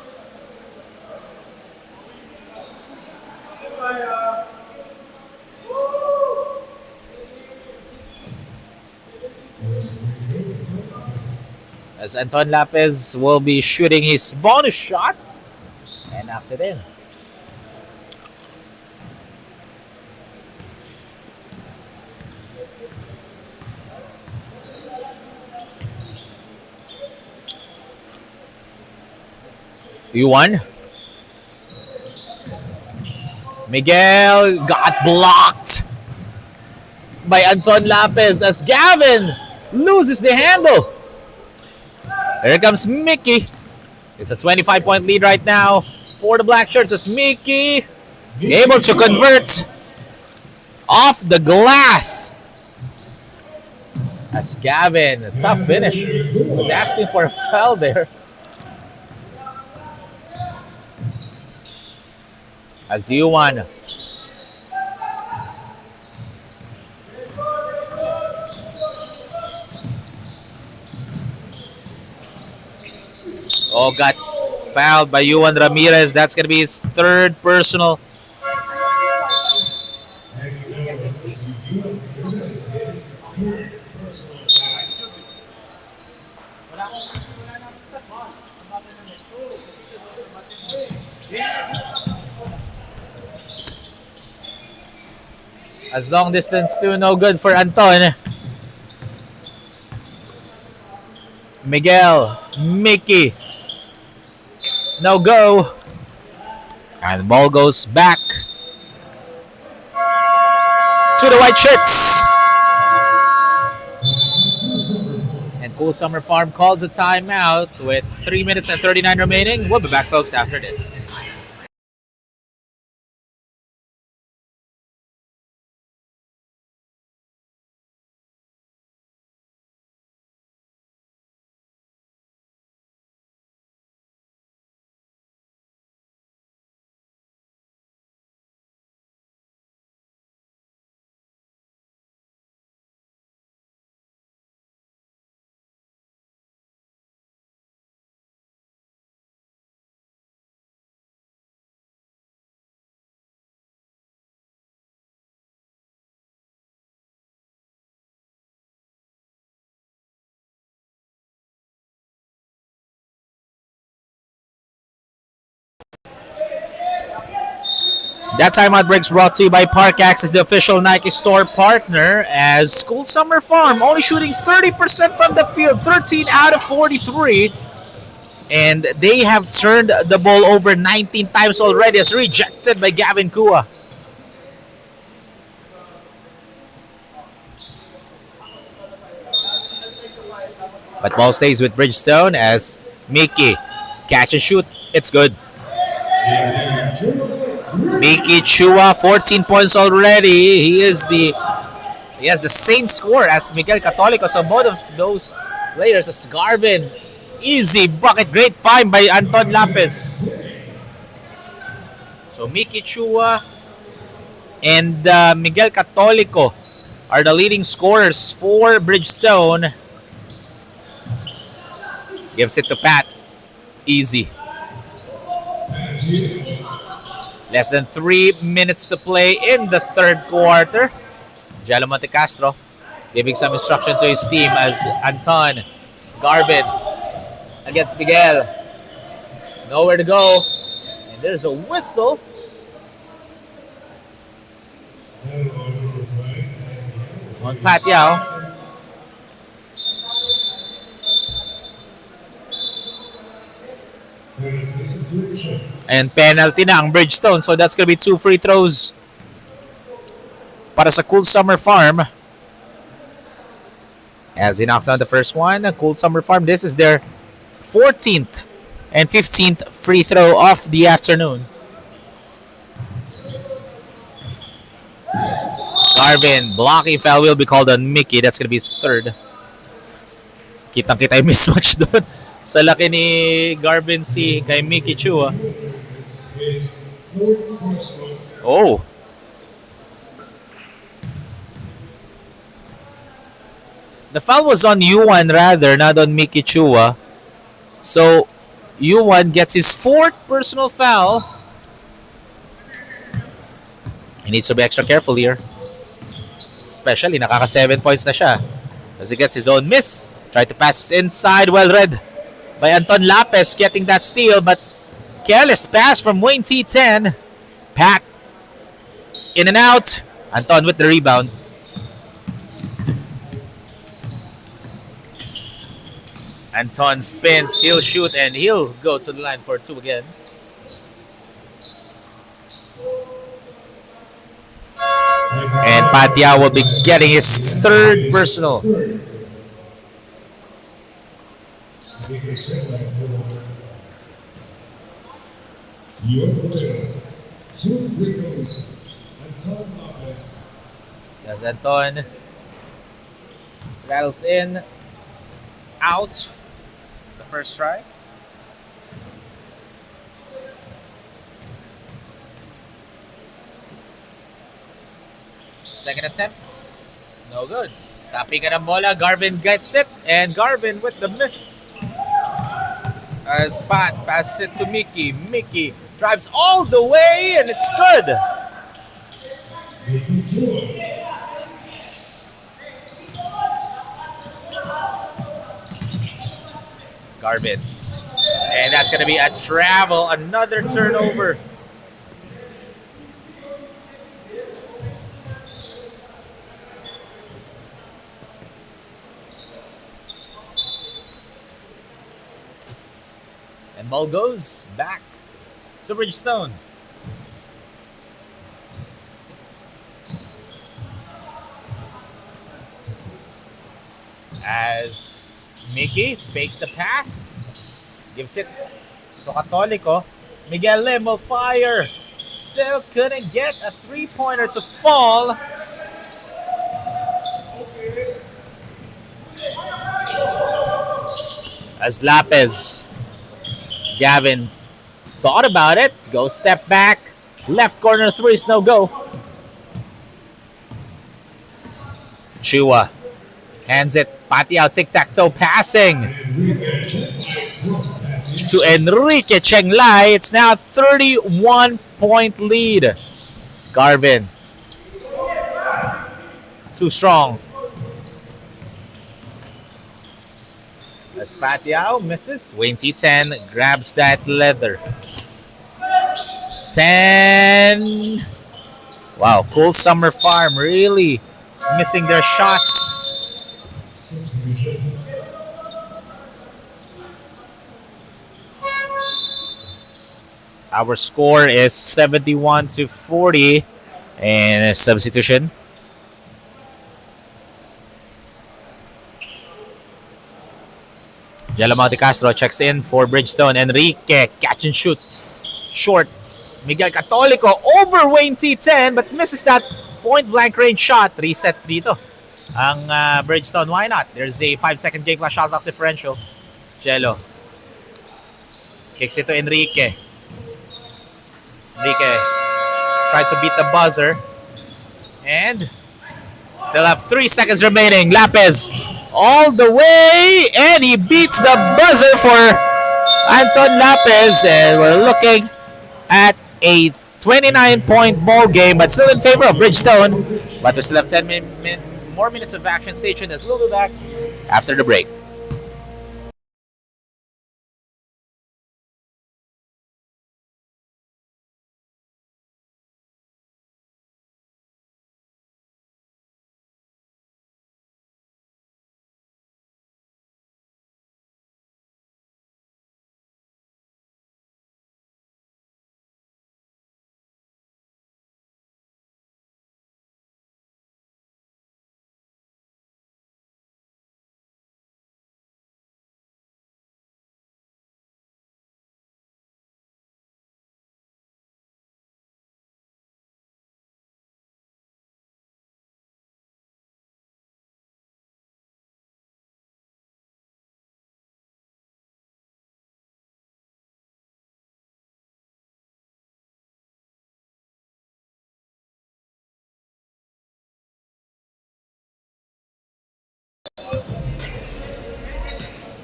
As Anton Lapez will be shooting his bonus shots and knocks it in. Yuan. Miguel got blocked by Anton Lapez as Gavin loses the handle. Here comes Mickey. It's a 25-point lead right now for the Black Shirts as Mickey able to convert off the glass. As Gavin, a tough finish, was asking for a foul there. As Yuan. Oh, got fouled by Yuan Ramirez. That's going to be his third personal. As long distance too, no good for Anton. Miguel, Mickey, no go. And the ball goes back to the white shirts. And Cool Summer Farm calls a timeout with 3 minutes and 39 remaining. We'll be back, folks, after this. That timeout breaks brought to you by Park Access, the official Nike store partner, as School Summer Farm only shooting 30% from the field, 13 out of 43. And they have turned the ball over 19 times already as rejected by Gavin Kua. But ball stays with Bridgestone as Mickey catch and shoot. It's good. Mickey Chua, 14 points already. He has the same score as Miguel Catolico. So both of those players as Garvin. Easy bucket, great find by Anton Lapez. So Mickey Chua and Miguel Catolico are the leading scorers for Bridgestone. Gives it to Pat. Easy. Less than 3 minutes to play in the third quarter. Jello Montecastro giving some instruction to his team as Anton Garvin against Miguel. Nowhere to go. And there's a whistle. On Pat Yao. And penalty na ang Bridgestone. So that's going to be 2 free throws para sa Cool Summer Farm. As he knocks down the first one, Cool Summer Farm, this is their 14th and 15th free throw of the afternoon. Garvin, blocking foul will be called on Mickey. That's going to be his third. Kitang-kita yung mismatch doon. Sa laki ni Garvin C kay Mickey Chua. Oh. The foul was on Yuan rather, not on Mickey Chua. So, Yuan gets his 4th personal foul. He needs to be extra careful here. Especially, nakaka 7 points na siya. As he gets his own miss. Try to pass inside, well read by Anton Lapez, getting that steal, but careless pass from Wayne T10. Pat in and out. Anton with the rebound. Anton spins, he'll shoot, and he'll go to the line for 2 again. And Patia will be getting his 3rd personal. As Anton rattles in, out the first try. Second attempt, no good. Tapping ng bola, Garvin gets it, and Garvin with the miss. As Pat passes it to Mickey. Mickey drives all the way, and it's good. Garvin. And that's going to be a travel, another turnover. Ball goes back to Bridgestone. As Mickey fakes the pass, gives it to Catolico. Miguel Lim will fire. Still couldn't get a three-pointer to fall. As Lapez, Gavin thought about it. Go step back. Left corner three is no go. Chua hands it. Patiao tic-tac-toe passing to Enrique Chenglai. It's now a 31-point lead. Garvin. Too strong. As Patiao misses, Wayne T10 grabs that leather. 10. Wow, Cool Summer Farm really missing their shots. Our score is 71-40 and a substitution. Jello Monte Castro checks in for Bridgestone. Enrique, catch and shoot. Short. Miguel Catolico over Wayne T10 but misses that point-blank range shot. Reset dito ang Bridgestone. Why not? There's a 5-second game clock shot clock differential. Jello kicks it to Enrique. Enrique tried to beat the buzzer. And still have 3 seconds remaining. Lapez all the way. And he beats the buzzer for Anton Lapez. And we're looking at a 29-point ball game, but still in favor of Bridgestone. But we still have 10 more minutes of action. Stay tuned as we'll be back after the break.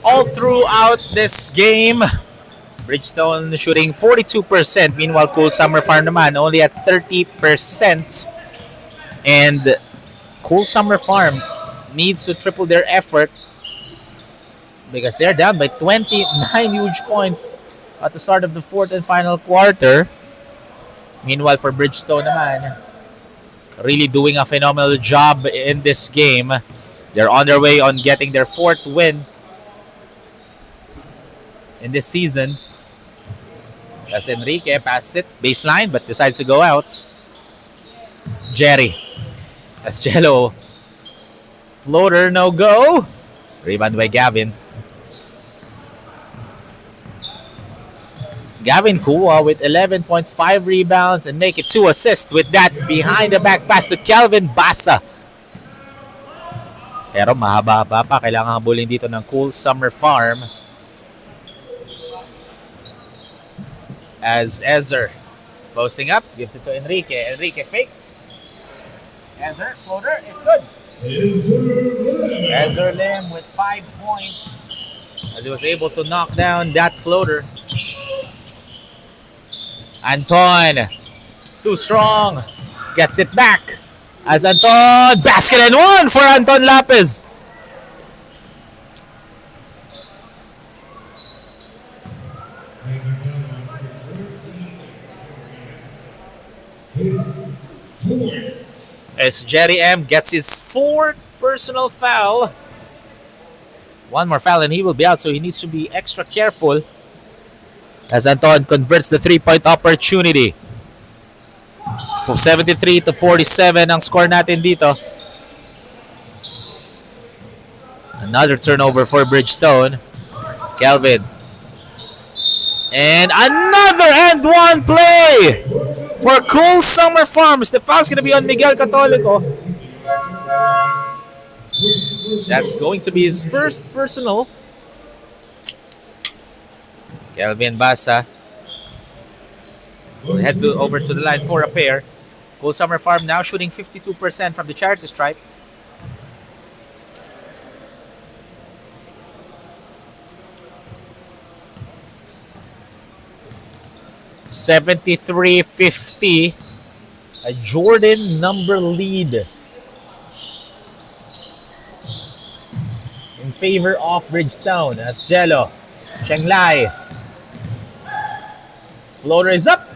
All throughout this game, Bridgestone shooting 42%. Meanwhile, Cool Summer Farm naman only at 30%. And Cool Summer Farm needs to triple their effort because they're down by 29 huge points at the start of the fourth and final quarter. Meanwhile, for Bridgestone naman, really doing a phenomenal job in this game. They're on their way on getting their fourth win in this season. As Enrique passes it baseline but decides to go out. Jerry. As Jello. Floater, no go. Rebound by Gavin. Gavin Kua with 11 points, 5 rebounds, and make it 2 assists with that behind the back pass to Kelvin Basa. Pero mahaba-haba pa. Kailangan habulin dito ng Cool Summer Farm. As Ezer posting up, gives it to Enrique. Enrique fakes. Ezer, floater, it's good. Ezer Lim with 5 points as he was able to knock down that floater. Anton, too strong, gets it back. As Anton, basket and one for Anton Lapez. As Jerry M gets his 4th personal foul. One more foul and he will be out, so he needs to be extra careful. as Anton converts the three-point opportunity. 73-47 ang score natin dito. Another turnover for Bridgestone. Kelvin. And another and one play for Cool Summer Farms. The foul's going to be on Miguel Catolico. That's going to be his first personal. Kelvin Basa will head over to the line for a pair. Cool Summer Farm now shooting 52% from the charity stripe. $73-50. A Jordan number lead in favor of Bridgestone as Jello. Shanglai. Floater is up.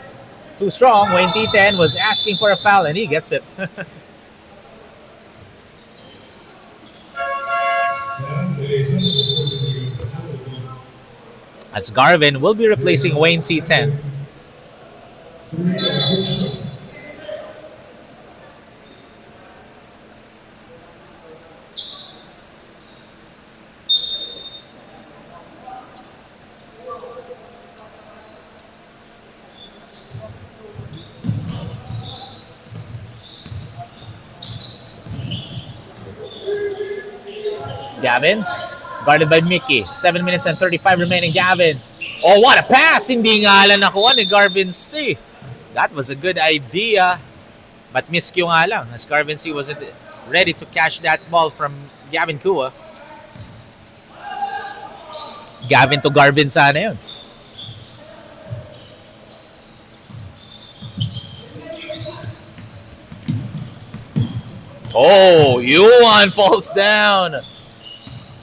Too strong. Wayne T10 was asking for a foul and he gets it. As Garvin will be replacing Wayne T10. Gavin, guarded by Mickey. 7 minutes and 35 remaining. Gavin. Oh, what a pass! Hindi nga lang nakuha ni Garvin C. That was a good idea. But miscue nga lang as Garvin C wasn't ready to catch that ball from Gavin Kua. Gavin to Garvin sana yun. Oh, Yuan falls down.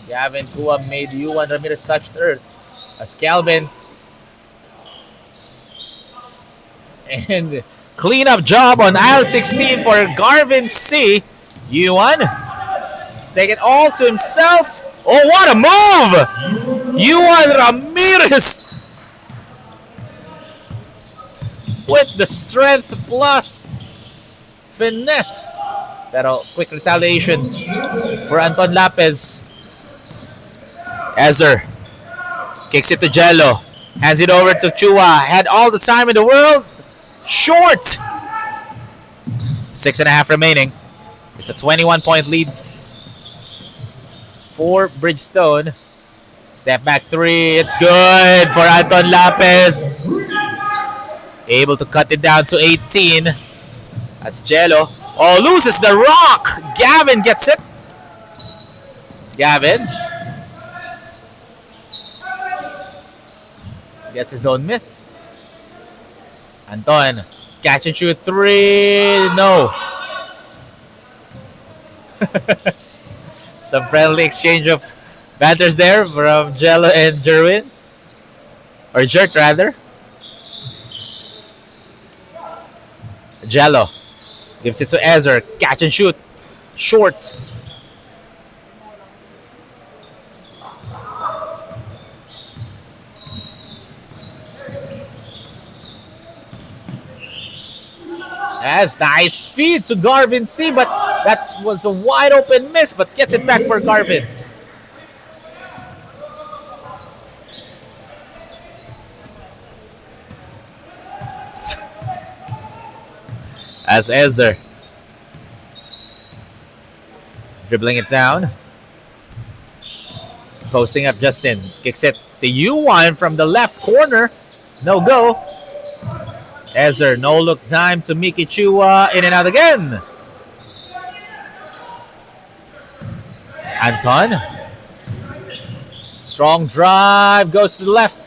Gavin Kua made Yuan Ramirez touch earth. As Calvin. And cleanup job on aisle 16 for Garvin C. Yuan. Take it all to himself. Oh, what a move! Yuan Ramirez. With the strength plus finesse. Pero quick retaliation for Anton Lapez. Ezer kicks it to Jello. Hands it over to Chua. Had all the time in the world. Short. 6.5 remaining. It's a 21-point lead for Bridgestone. Step back three. It's good for Anton Lapez. Able to cut it down to 18. As Jello. Oh, loses the rock. Gavin gets it. Gavin gets his own miss. Anton, catch and shoot three. No. Some friendly exchange of banters there from Jello and Jerwin. Or Jert, rather. Jello gives it to Ezer. Catch and shoot. Short. As nice feed to Garvin C, but that was a wide open miss, but gets it back for Garvin. As Ezer dribbling it down, posting up Justin, kicks it to Yuan from the left corner, no go. Ezer, no look time to Miki Chua, in and out again. Anton, strong drive, goes to the left,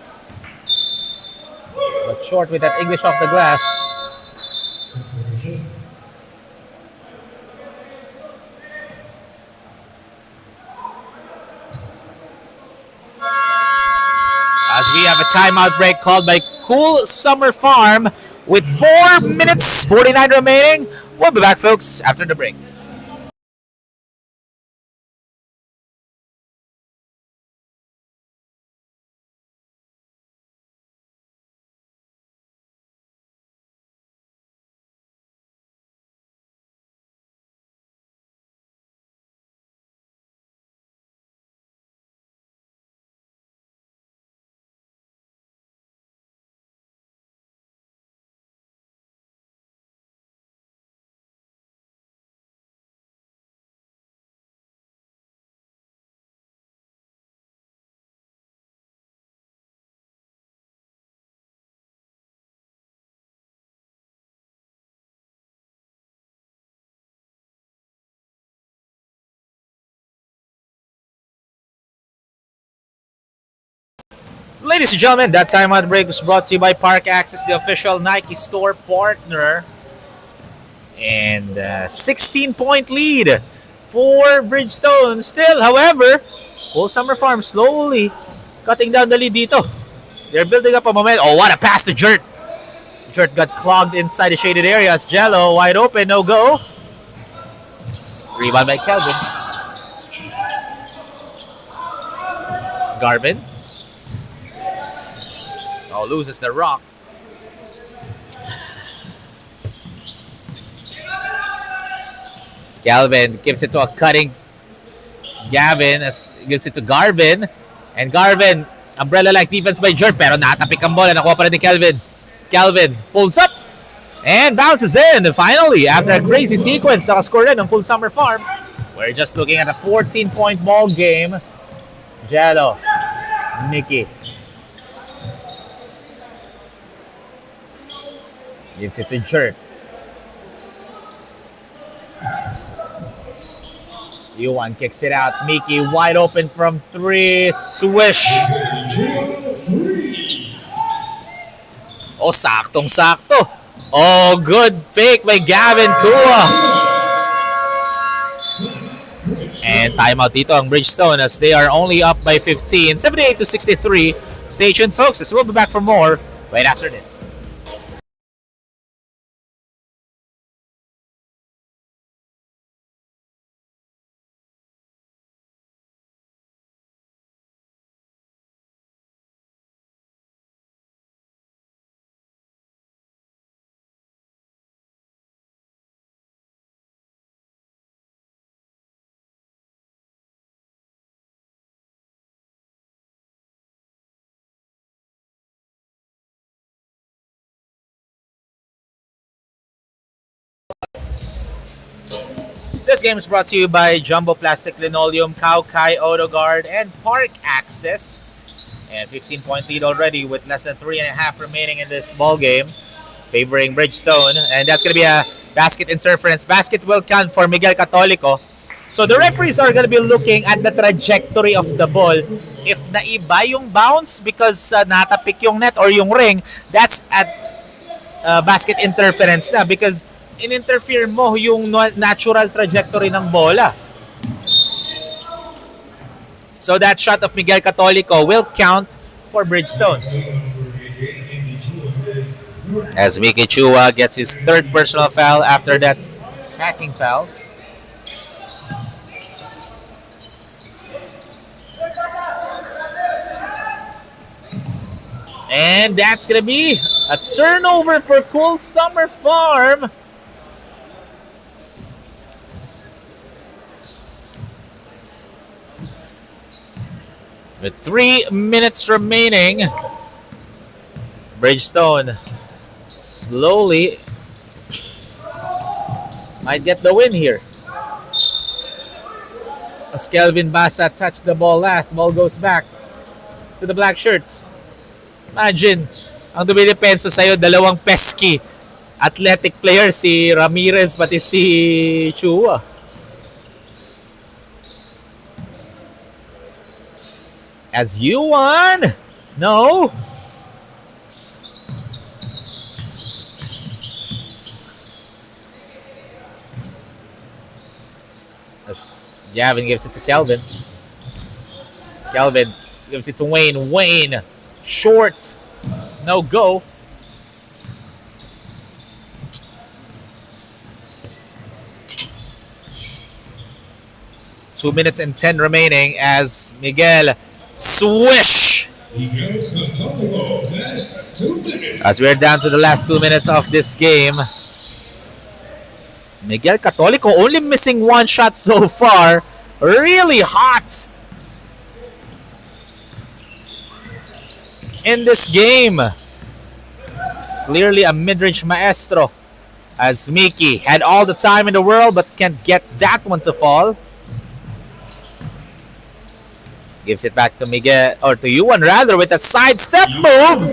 but short with that English off the glass. As we have a timeout break called by Cool Summer Farm with 4 minutes 49 remaining. We'll be back, folks, after the break. Ladies and gentlemen, that timeout break was brought to you by Park Access, the official Nike store partner. And 16-point lead for Bridgestone. Still, however, Full Summer Farm slowly cutting down the lead dito. They're building up a momentum. Oh, what a pass to Jert. Jert got clogged inside the shaded areas. Jello wide open, no go. Rebound by Kelvin. Garvin. Oh, loses the rock. Galvin gives it to a cutting Gavin, gives it to Garvin. And Garvin, umbrella-like defense by Jert, pero natapik ang bola. Nakuha pa rin ni Kelvin. Kelvin pulls up and bounces in. Finally, after a crazy sequence, nakascore rin ng Full Summer Farm. We're just looking at a 14-point ball game. Jello, Mickey. Gives it to Jert. Yuan kicks it out. Mickey wide open from three. Swish. Oh, saktong-sakto. Oh, good fake by Gavin Kua. And timeout dito ang Bridgestone as they are only up by 15. 78-63. Stay tuned, folks, as we'll be back for more right after this. This game is brought to you by Jumbo Plastic Linoleum, Kaukai Auto Guard, and Park Access. And 15-point lead already with less than 3.5 remaining in this ball game, favoring Bridgestone. And that's going to be a basket interference. Basket will count for Miguel Catolico. So the referees are going to be looking at the trajectory of the ball. If naiba yung bounce because natapik yung net or yung ring, that's at basket interference na because in-interfere mo yung natural trajectory ng bola. So that shot of Miguel Catolico will count for Bridgestone. As Miki Chua gets his third personal foul after that hacking foul. And that's going to be a turnover for Full Summer Farm. With 3 minutes remaining, Bridgestone slowly might get the win here. As Kelvin Basa touched the ball last, ball goes back to the black shirts. Imagine, ang dumidepensa sa'yo, dalawang pesky athletic player, si Ramirez pati si Chua. As Yuan, no. As Gavin gives it to Kelvin. Kelvin gives it to Wayne. Wayne, short, no go. Two minutes and 10 remaining as Miguel swish. As we're down to the last 2 minutes of this game, Miguel Catolico only missing one shot so far. Really hot in this game. Clearly a mid-range maestro, as Miki had all the time in the world but can't get that one to fall. Gives it back to Miguel, or to Yuan rather, with a sidestep move.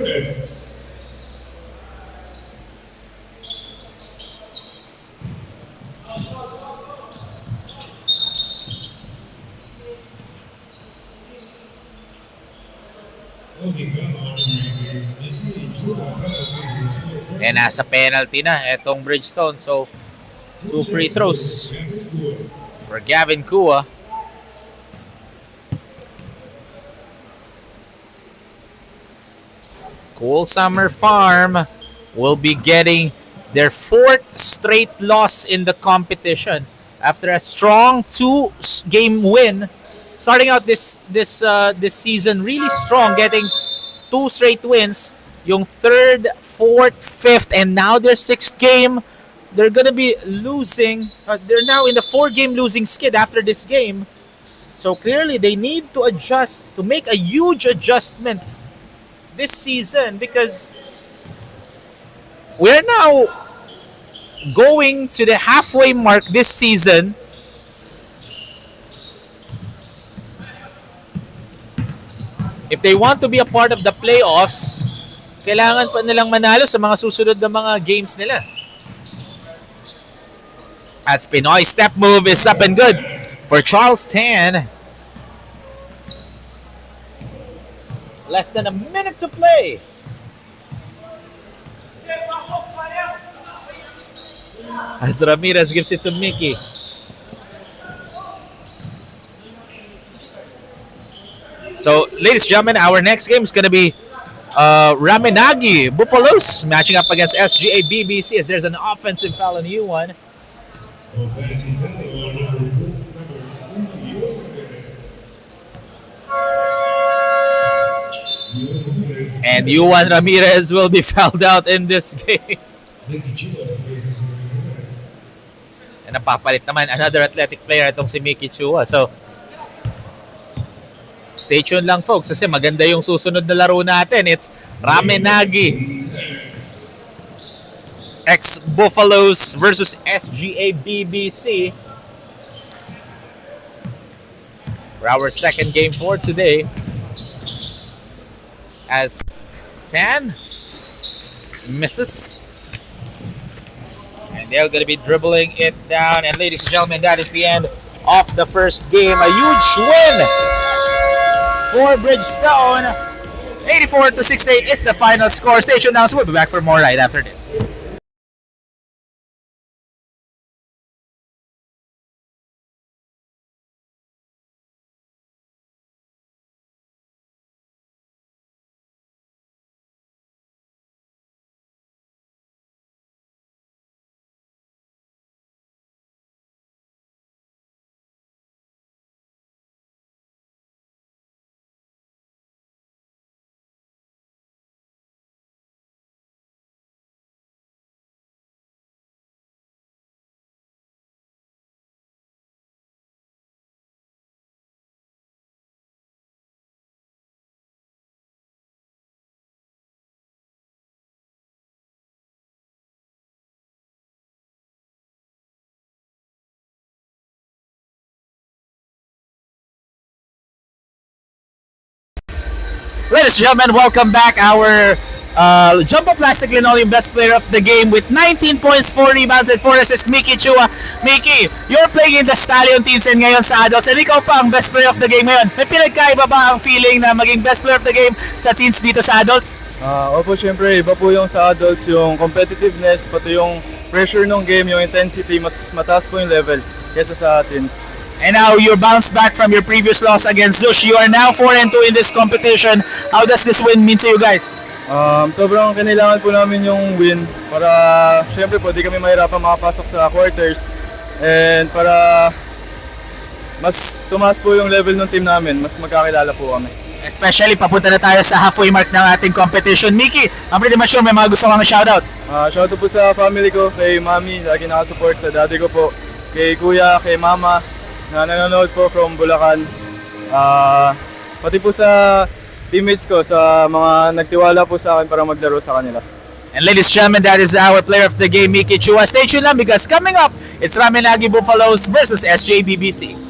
And nasa penalty na itong Bridgestone. So, 2 free throws for Gavin Kua. Cool Summer Farm will be getting their 4th straight loss in the competition after a strong 2-game win. Starting out this season really strong, getting 2 straight wins. Yung 3rd, 4th, 5th, and now their 6th game. They're gonna be losing. They're now in the 4-game losing skid after this game. So clearly they need to adjust, to make a huge adjustment this season, because we're now going to the halfway mark this season. If they want to be a part of the playoffs, kailangan pa nilang manalo sa mga susunod na mga games nila. As Pinoy step move is up and good for Charleston. Less than a minute to play. As Ramirez gives it to Mickey. So, ladies and gentlemen, our next game is going to be Raminagi Buffaloes matching up against SGA BBC, as there's an offensive foul on U1. And U1 Ramirez will be fouled out in this game. And napapalit naman another athletic player itong si Mickey Chua. So, stay tuned lang folks kasi maganda yung susunod na laro natin. It's Raminagi ex-Buffaloes versus SGA BBC for our second game for today. As Tan misses. And they're going to be dribbling it down. And ladies and gentlemen, that is the end of the first game. A huge win for Bridgestone. 84-68 is the final score. Stay tuned now, so we'll be back for more right after this. Ladies and gentlemen, welcome back. Our Jumbo Plastic Linoleum best player of the game with 19 points, 4 rebounds, and 4 assists, Mickey Chua. Mickey, you're playing in the Stallion teams and ngayon sa adults, and ikaw pa ang best player of the game ngayon. May pinagkaiba ba ang feeling na maging best player of the game sa teens dito sa adults? Opo, syempre, iba po yung sa adults, yung competitiveness, pati yung pressure ng game, yung intensity, mas mataas po yung level kesa sa teens. And now you bounce back from your previous loss against Zush. You are now 4-2 in this competition. How does this win mean to you guys? Sobrang kailangan po namin yung win para syempre po di kami mahirapan makapasok sa quarters, and para mas tumaas po yung level ng team namin, mas magkakilala po kami. Especially papunta na tayo sa halfway mark ng ating competition. Mickey, I'm pretty much sure may mga gusto kang shoutout. Shoutout po sa family ko, kay mami, lagi nakasupport, sa daddy ko po, kay kuya, kay mama, na nanonood po from Bulacan. Pati po sa teammates ko, sa mga nagtiwala po sa akin para maglaro sa kanila. And ladies and gentlemen, that is our player of the game, Mickey Chua. Stay tuned lang because coming up, it's Raminagi Buffaloes versus SJBBC.